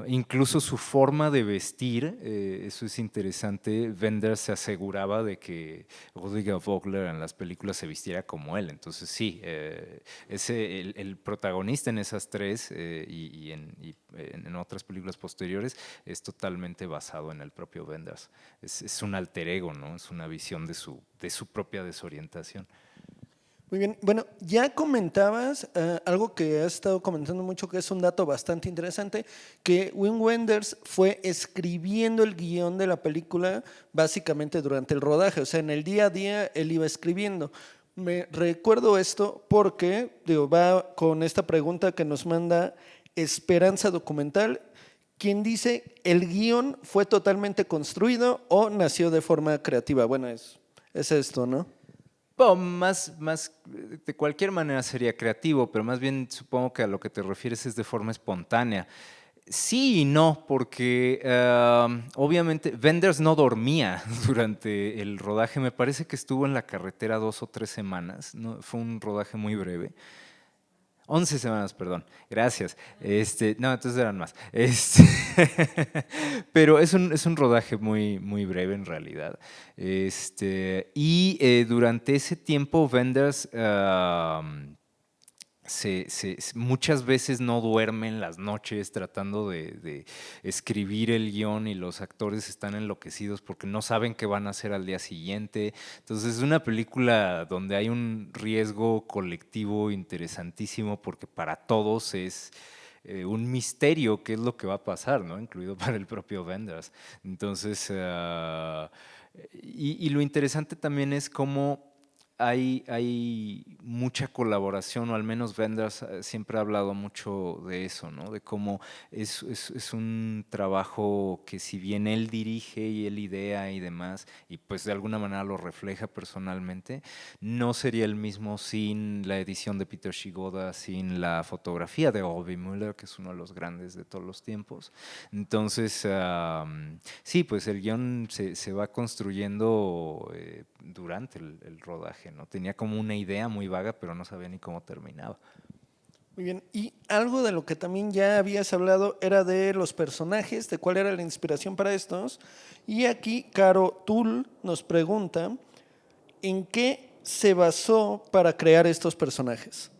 Incluso su forma de vestir, eso es interesante. Wenders se aseguraba de que Rüdiger Vogler en las películas se vistiera como él. Entonces sí, el protagonista en esas 3 y en otras películas posteriores es totalmente basado en el propio Wenders. Es un alter ego, ¿no? Es una visión de su propia desorientación. Muy bien, bueno, ya comentabas algo que has estado comentando mucho, que es un dato bastante interesante, que Wim Wenders fue escribiendo el guión de la película básicamente durante el rodaje, o sea, en el día a día él iba escribiendo. Me recuerdo esto porque va con esta pregunta que nos manda Esperanza Documental, quien dice, ¿el guión fue totalmente construido o nació de forma creativa? Bueno, es esto, ¿no? Bueno, de cualquier manera sería creativo, pero más bien supongo que a lo que te refieres es de forma espontánea. Sí y no, porque obviamente Wenders no dormía durante el rodaje. Me parece que estuvo en la carretera 2 o 3 semanas, ¿no? Fue un rodaje muy breve. 11 semanas, perdón. Gracias. No, entonces eran más. Pero es un rodaje muy, muy breve en realidad. Y durante ese tiempo, Wenders muchas veces no duermen las noches tratando de escribir el guión, y los actores están enloquecidos porque no saben qué van a hacer al día siguiente. Entonces es una película donde hay un riesgo colectivo interesantísimo porque para todos un misterio qué es lo que va a pasar, ¿no? Incluido para el propio Wenders. Entonces, y lo interesante también es cómo hay mucha colaboración, o al menos Wenders siempre ha hablado mucho de eso, ¿no? De cómo es un trabajo que si bien él dirige y él idea y demás, y pues de alguna manera lo refleja personalmente, no sería el mismo sin la edición de Peter Shigoda, sin la fotografía de Robbie Mueller, que es uno de los grandes de todos los tiempos. Entonces, sí, pues el guión se va construyendo durante el rodaje, ¿no? Tenía como una idea muy vaga, pero no sabía ni cómo terminaba. Muy bien, y algo de lo que también ya habías hablado era de los personajes, de cuál era la inspiración para estos. Y aquí Caro Tull nos pregunta, ¿en qué se basó para crear estos personajes?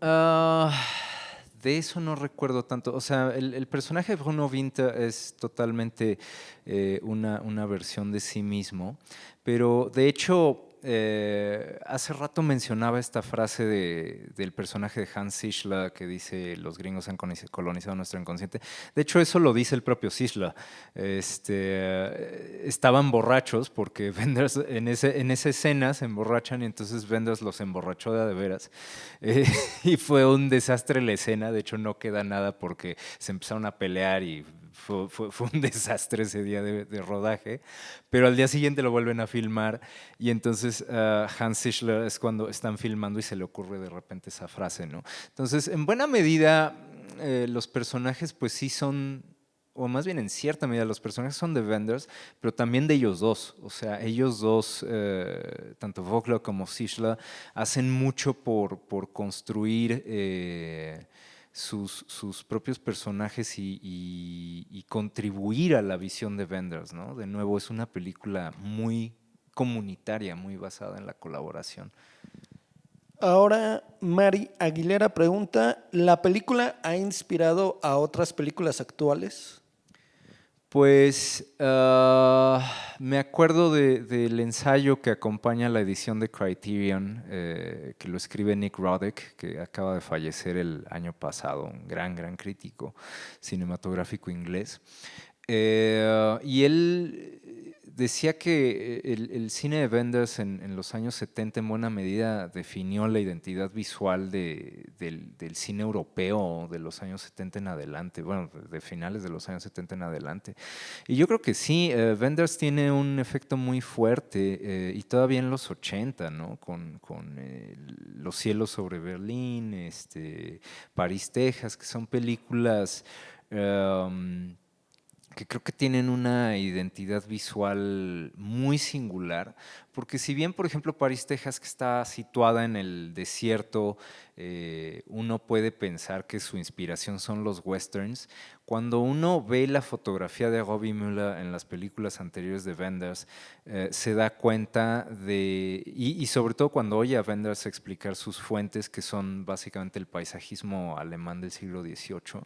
Ah, de eso no recuerdo tanto. O sea, el personaje de Bruno Vinta es totalmente una versión de sí mismo, pero de hecho, hace rato mencionaba esta frase del personaje de Hans Zisla que dice: los gringos han colonizado nuestro inconsciente. De hecho, eso lo dice el propio Zisla. Estaban borrachos porque Wenders en esa escena se emborrachan y entonces Wenders los emborrachó de veras. Y fue un desastre la escena. De hecho, no queda nada porque se empezaron a pelear y fue un desastre ese día de rodaje. Pero al día siguiente lo vuelven a filmar y entonces Hans Zisler es cuando están filmando y se le ocurre de repente esa frase, ¿no? Entonces, en buena medida, los personajes pues sí son, o más bien en cierta medida, los personajes son de Wenders, pero también de ellos dos. O sea, ellos dos, tanto Vogler como Zisler, hacen mucho por construir sus propios personajes y contribuir a la visión de Wenders, ¿no? De nuevo, es una película muy comunitaria, muy basada en la colaboración. Ahora Mari Aguilera pregunta, ¿la película ha inspirado a otras películas actuales? Pues me acuerdo del ensayo que acompaña la edición de Criterion, que lo escribe Nick Roddick, que acaba de fallecer el año pasado, un gran crítico cinematográfico inglés. Y él decía que el cine de Wenders en los años 70 en buena medida definió la identidad visual del cine europeo de los años 70 en adelante, bueno, de finales de los años 70 en adelante. Y yo creo que sí, Wenders tiene un efecto muy fuerte y todavía en los 80, ¿no? Con Los cielos sobre Berlín, París, Texas, que son películas que creo que tienen una identidad visual muy singular, porque si bien, por ejemplo, París, Texas, que está situada en el desierto, uno puede pensar que su inspiración son los westerns, cuando uno ve la fotografía de Robbie Mueller en las películas anteriores de Wenders, se da cuenta y sobre todo cuando oye a Wenders explicar sus fuentes, que son básicamente el paisajismo alemán del siglo XVIII,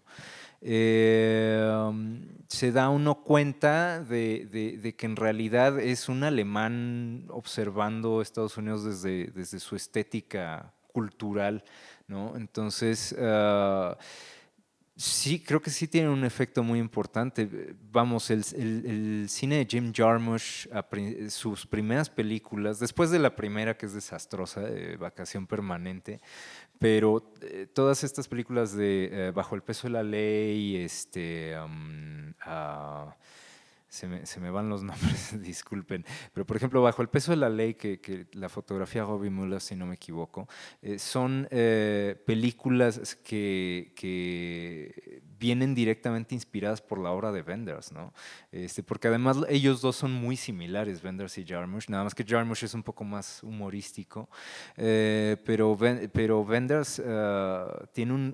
se da uno cuenta de que en realidad es un alemán observando Estados Unidos desde su estética cultural, ¿no? Entonces, sí, creo que sí tiene un efecto muy importante. Vamos, el cine de Jim Jarmusch, sus primeras películas, después de la primera que es desastrosa, Vacación Permanente, pero todas estas películas de Bajo el peso de la ley, se me van los nombres, disculpen. Pero, por ejemplo, Bajo el peso de la ley, que la fotografía de Robbie Mueller, si no me equivoco, son películas que vienen directamente inspiradas por la obra de Wenders, ¿no? Porque además ellos dos son muy similares, Wenders y Jarmusch, nada más que Jarmusch es un poco más humorístico, pero Wenders tiene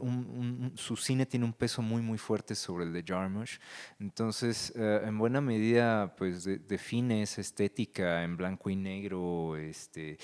su cine tiene un peso muy fuerte sobre el de Jarmusch, entonces en buena medida pues define esa estética en blanco y negro, de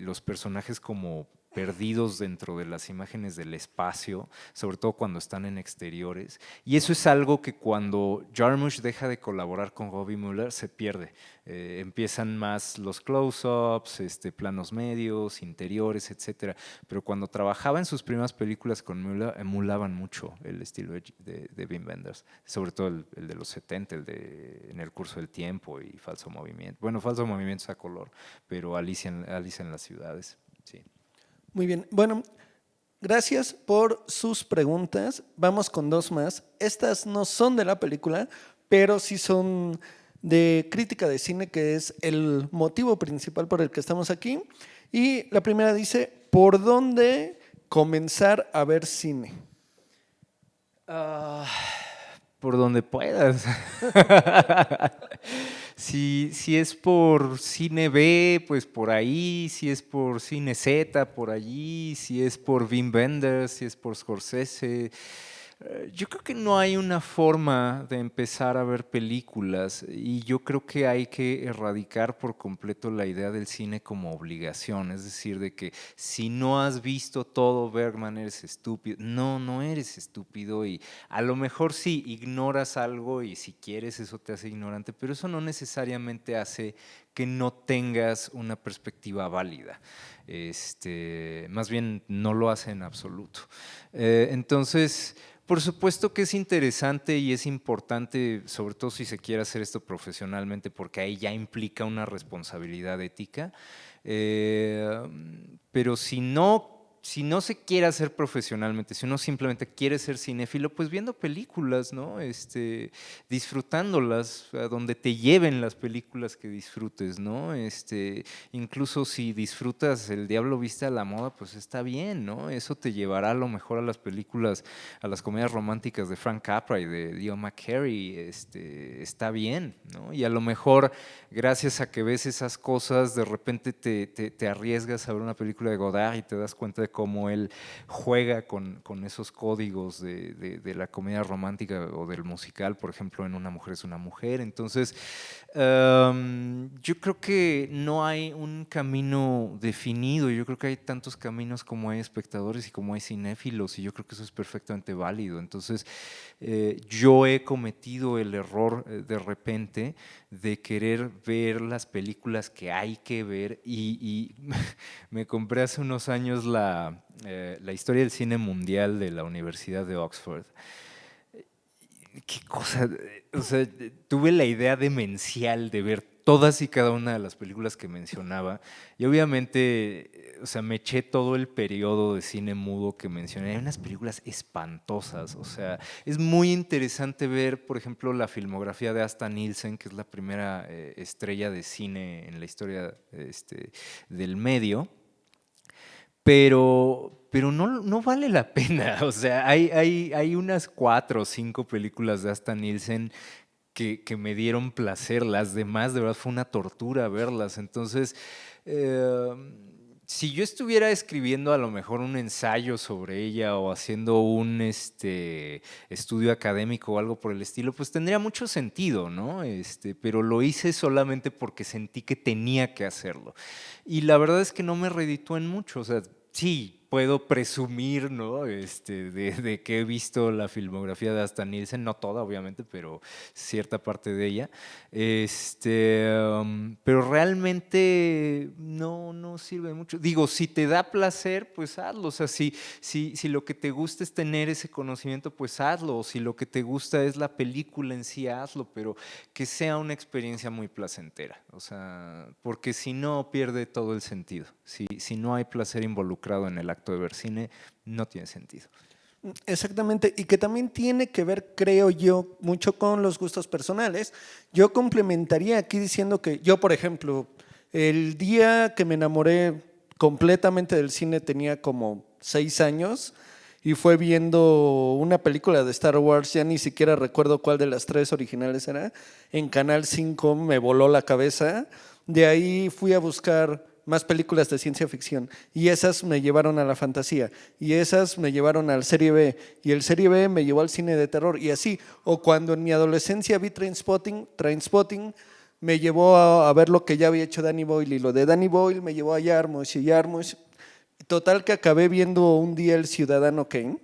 los personajes como perdidos dentro de las imágenes del espacio, sobre todo cuando están en exteriores. Y eso es algo que cuando Jarmusch deja de colaborar con Robbie Mueller se pierde. Empiezan más los close-ups, planos medios, interiores, etcétera. Pero cuando trabajaba en sus primeras películas con Mueller, emulaban mucho el estilo de Wim Wenders, sobre todo el de los 70, el de En el curso del tiempo y Falso Movimiento. Bueno, Falso Movimiento es a color, pero Alicia en las ciudades, sí. Muy bien. Bueno, gracias por sus preguntas. Vamos con dos más. Estas no son de la película, pero sí son de crítica de cine, que es el motivo principal por el que estamos aquí. Y la primera dice, ¿por dónde comenzar a ver cine? Por donde puedas. Si es por cine B, pues por ahí. Si es por cine Z, por allí. Si es por Wim Wenders, si es por Scorsese. Yo creo que no hay una forma de empezar a ver películas y yo creo que hay que erradicar por completo la idea del cine como obligación, es decir, de que si no has visto todo Bergman eres estúpido. No, no eres estúpido y a lo mejor sí ignoras algo y si quieres eso te hace ignorante, pero eso no necesariamente hace que no tengas una perspectiva válida. Más bien no lo hace en absoluto. Entonces, por supuesto que es interesante y es importante, sobre todo si se quiere hacer esto profesionalmente, porque ahí ya implica una responsabilidad ética, pero si no se quiere hacer profesionalmente, si uno simplemente quiere ser cinéfilo, pues viendo películas, ¿no? Disfrutándolas, a donde te lleven las películas que disfrutes, ¿no? Incluso si disfrutas El Diablo Viste a la Moda, pues está bien, ¿no? Eso te llevará a lo mejor a las películas, a las comedias románticas de Frank Capra y de Leo McCarey, está bien, ¿no? Y a lo mejor, gracias a que ves esas cosas, de repente te arriesgas a ver una película de Godard y te das cuenta de cómo él juega con esos códigos de la comedia romántica o del musical, por ejemplo, en Una mujer es una mujer. Entonces, yo creo que no hay un camino definido, yo creo que hay tantos caminos como hay espectadores y como hay cinéfilos, y yo creo que eso es perfectamente válido. Entonces, yo he cometido el error de repente de querer ver las películas que hay que ver y me compré hace unos años la historia del cine mundial de la Universidad de Oxford. Qué cosa, o sea, tuve la idea demencial de ver todas y cada una de las películas que mencionaba y obviamente, o sea, me eché todo el periodo de cine mudo que mencioné. Hay unas películas espantosas, o sea, es muy interesante ver, por ejemplo, la filmografía de Asta Nielsen, que es la primera estrella de cine en la historia del medio. Pero no vale la pena. O sea, hay unas 4 o 5 películas de Asta Nielsen que me dieron placer. Las demás, de verdad, fue una tortura verlas. Entonces, si yo estuviera escribiendo a lo mejor un ensayo sobre ella o haciendo un estudio académico o algo por el estilo, pues tendría mucho sentido, ¿no? Pero lo hice solamente porque sentí que tenía que hacerlo. Y la verdad es que no me reditúa en mucho. O sea, sí, puedo presumir, ¿no? De que he visto la filmografía de Asta Nielsen, no toda, obviamente, pero cierta parte de ella. Pero realmente no sirve mucho. Digo, si te da placer, pues hazlo. O sea, si lo que te gusta es tener ese conocimiento, pues hazlo. O si lo que te gusta es la película en sí, hazlo, pero que sea una experiencia muy placentera. O sea, porque si no, pierde todo el sentido. Si no hay placer involucrado en el acto de ver cine, no tiene sentido. Exactamente, y que también tiene que ver, creo yo, mucho con los gustos personales. Yo complementaría aquí diciendo que yo, por ejemplo, el día que me enamoré completamente del cine tenía como 6 años y fue viendo una película de Star Wars, ya ni siquiera recuerdo cuál de las 3 originales era, en Canal 5 me voló la cabeza. De ahí fui a buscar más películas de ciencia ficción y esas me llevaron a la fantasía y esas me llevaron al serie B y el serie B me llevó al cine de terror y así. O cuando en mi adolescencia vi Trainspotting me llevó a ver lo que ya había hecho Danny Boyle y lo de Danny Boyle me llevó a Jarmusch y Jarmusch Total que acabé viendo un día El Ciudadano Kane.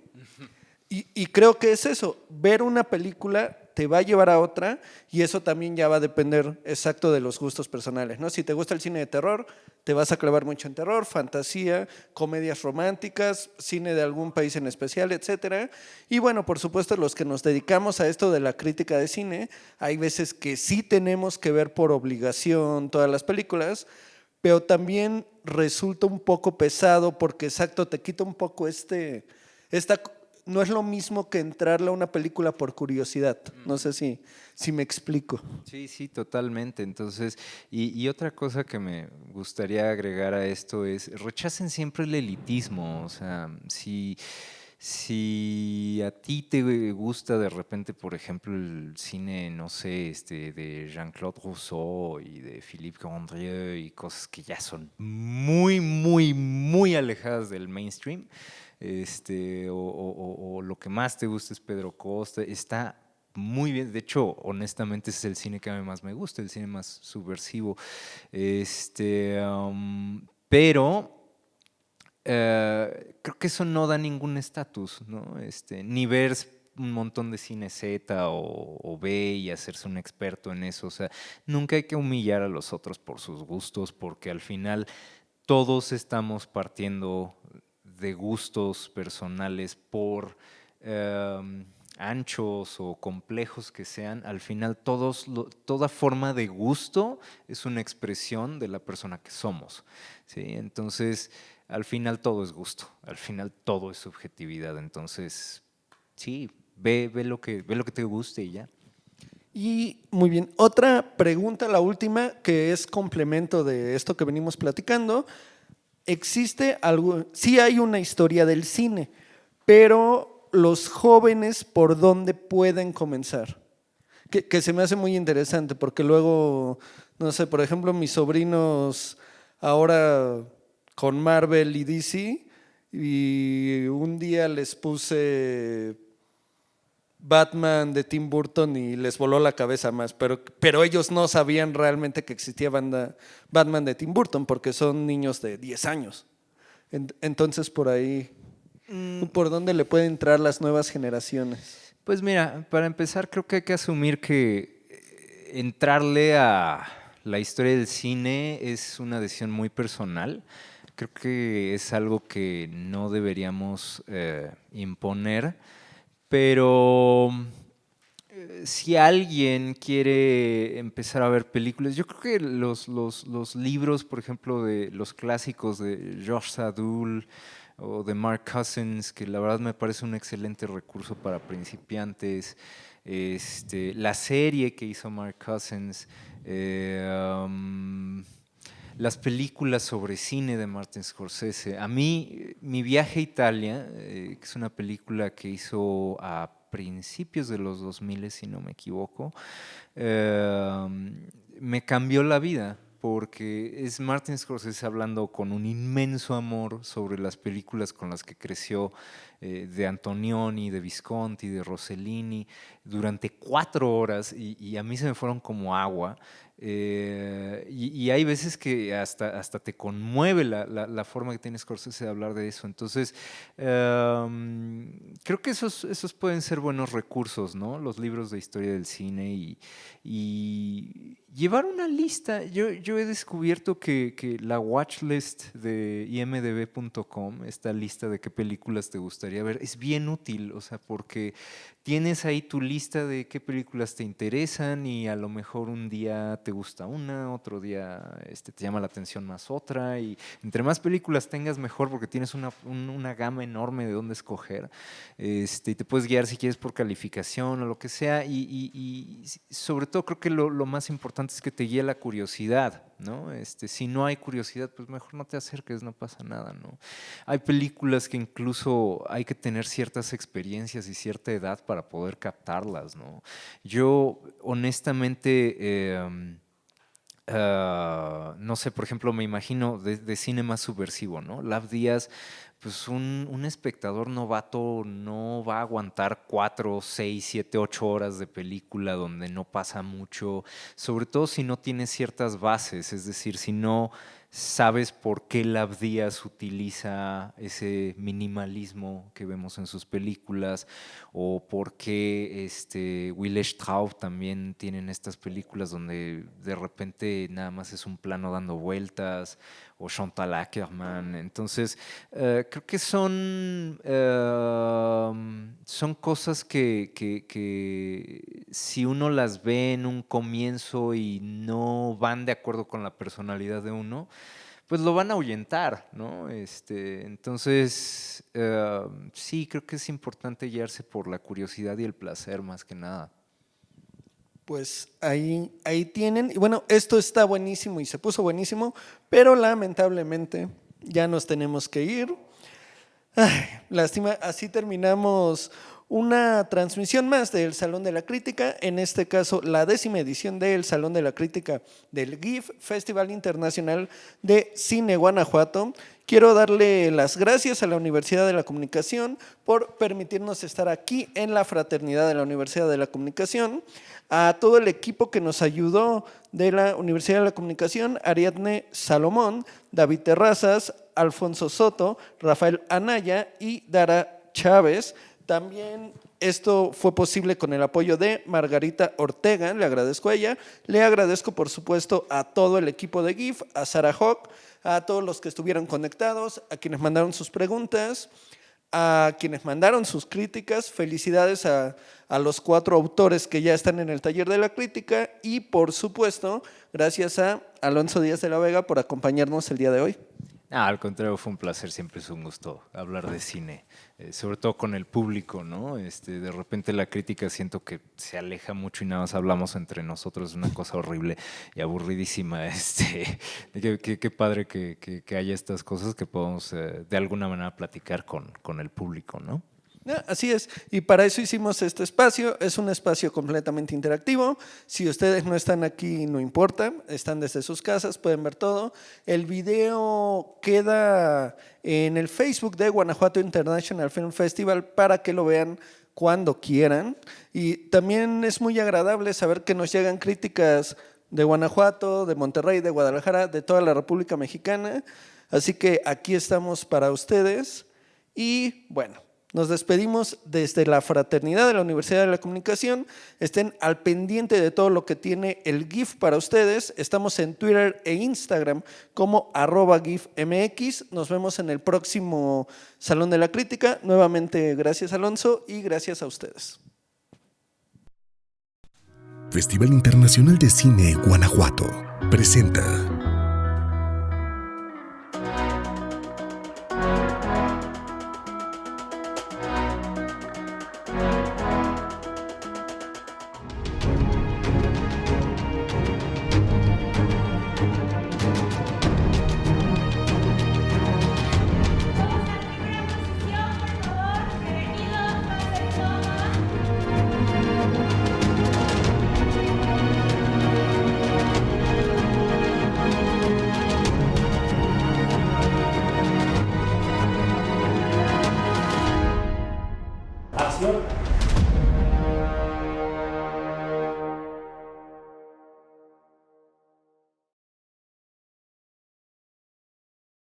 Y creo que es eso, ver una película te va a llevar a otra y eso también ya va a depender exacto de los gustos personales, ¿no? Si te gusta el cine de terror, te vas a clavar mucho en terror, fantasía, comedias románticas, cine de algún país en especial, etcétera. Y bueno, por supuesto, los que nos dedicamos a esto de la crítica de cine, hay veces que sí tenemos que ver por obligación todas las películas, pero también resulta un poco pesado porque exacto, te quita un poco esta no es lo mismo que entrarle a una película por curiosidad. No sé si me explico. Sí, sí, totalmente. Entonces, y otra cosa que me gustaría agregar a esto es, rechacen siempre el elitismo. O sea, si a ti te gusta de repente, por ejemplo, el cine, no sé, de Jean-Claude Rousseau y de Philippe Gondrieu y cosas que ya son muy, muy, muy alejadas del mainstream, o lo que más te gusta es Pedro Costa, está muy bien. De hecho, honestamente, ese es el cine que a mí más me gusta, el cine más subversivo. Pero creo que eso no da ningún estatus, ¿no? Ni ver un montón de cine Z o B y hacerse un experto en eso. O sea, nunca hay que humillar a los otros por sus gustos, porque al final todos estamos partiendo de gustos personales por anchos o complejos que sean. Al final toda forma de gusto es una expresión de la persona que somos, ¿sí? Entonces, al final todo es gusto, al final todo es subjetividad. Entonces, sí, ve lo que te guste y ya. Y muy bien, otra pregunta, la última, que es complemento de esto que venimos platicando. Existe algo, sí hay una historia del cine, pero los jóvenes, ¿por dónde pueden comenzar? Que se me hace muy interesante, porque luego, no sé, por ejemplo, mis sobrinos ahora con Marvel y DC, y un día les puse Batman de Tim Burton y les voló la cabeza más, pero ellos no sabían realmente que existía Batman de Tim Burton porque son niños de 10 años. Entonces por ahí, ¿por dónde le pueden entrar las nuevas generaciones? Pues mira, para empezar creo que hay que asumir que entrarle a la historia del cine es una decisión muy personal. Creo que es algo que no deberíamos imponer, pero si alguien quiere empezar a ver películas, yo creo que los libros, por ejemplo, de los clásicos de Georges Sadoul o de Mark Cousins, que la verdad me parece un excelente recurso para principiantes. La serie que hizo Mark Cousins, las películas sobre cine de Martin Scorsese. A mí, Mi viaje a Italia, que es una película que hizo a principios de los 2000, si no me equivoco, eh, me cambió la vida, porque es Martin Scorsese hablando con un inmenso amor sobre las películas con las que creció, de Antonioni, de Visconti, de Rossellini, durante 4 horas, y a mí se me fueron como agua. Y hay veces que hasta te conmueve la forma que tiene Scorsese de hablar de eso. Entonces, creo que esos pueden ser buenos recursos, ¿no? Los libros de historia del cine y llevar una lista. Yo he descubierto que la watchlist de imdb.com, esta lista de qué películas te gustaría ver, es bien útil, o sea, porque tienes ahí tu lista de qué películas te interesan y a lo mejor un día te gusta una, otro día te llama la atención más otra, y entre más películas tengas mejor porque tienes una gama enorme de dónde escoger, y te puedes guiar si quieres por calificación o lo que sea, y sobre todo creo que lo más importante es que te guíe la curiosidad, ¿no? Si no hay curiosidad, pues mejor no te acerques, no pasa nada, ¿no? Hay películas que incluso hay que tener ciertas experiencias y cierta edad para poder captarlas, ¿no? Yo, honestamente, no sé, por ejemplo, me imagino de cine más subversivo, ¿no? Lav Díaz, pues un espectador novato no va a aguantar 4, 6, 7, 8 horas de película donde no pasa mucho, sobre todo si no tiene ciertas bases, es decir, sabes por qué Lab Díaz utiliza ese minimalismo que vemos en sus películas, o por qué Will Straub también tienen estas películas donde de repente nada más es un plano dando vueltas, o Chantal Akerman. Entonces, creo que son cosas que si uno las ve en un comienzo y no van de acuerdo con la personalidad de uno, pues lo van a ahuyentar, ¿no? Entonces, sí, creo que es importante guiarse por la curiosidad y el placer más que nada. Pues ahí tienen. Y bueno, esto está buenísimo y se puso buenísimo, pero lamentablemente ya nos tenemos que ir. Ay, lástima, así terminamos una transmisión más del Salón de la Crítica, en este caso la 10ª edición del Salón de la Crítica del GIF, Festival Internacional de Cine Guanajuato. Quiero darle las gracias a la Universidad de la Comunicación por permitirnos estar aquí en la fraternidad de la Universidad de la Comunicación, a todo el equipo que nos ayudó de la Universidad de la Comunicación, Ariadne Salomón, David Terrazas, Alfonso Soto, Rafael Anaya y Dara Chávez. También esto fue posible con el apoyo de Margarita Ortega, le agradezco a ella. Le agradezco, por supuesto, a todo el equipo de GIF, a Sara Hawk, a todos los que estuvieron conectados, a quienes mandaron sus preguntas, a quienes mandaron sus críticas. Felicidades a los 4 autores que ya están en el taller de la crítica y, por supuesto, gracias a Alonso Díaz de la Vega por acompañarnos el día de hoy. Al contrario, fue un placer, siempre es un gusto hablar de cine, sobre todo con el público, ¿no? De repente la crítica siento que se aleja mucho y nada más hablamos entre nosotros, es una cosa horrible y aburridísima. Qué padre que haya estas cosas que podamos de alguna manera platicar con el público, ¿no? Así es, y para eso hicimos este espacio. Es un espacio completamente interactivo. Si ustedes no están aquí, no importa, están desde sus casas, pueden ver todo. El video queda en el Facebook de Guanajuato International Film Festival para que lo vean cuando quieran. Y también es muy agradable saber que nos llegan críticas de Guanajuato, de Monterrey, de Guadalajara, de toda la República Mexicana. Así que aquí estamos para ustedes. Y bueno, nos despedimos desde la fraternidad de la Universidad de la Comunicación. Estén al pendiente de todo lo que tiene el GIF para ustedes. Estamos en Twitter e Instagram como @GIFMX. Nos vemos en el próximo Salón de la Crítica. Nuevamente, gracias Alonso y gracias a ustedes. Festival Internacional de Cine Guanajuato presenta Acción.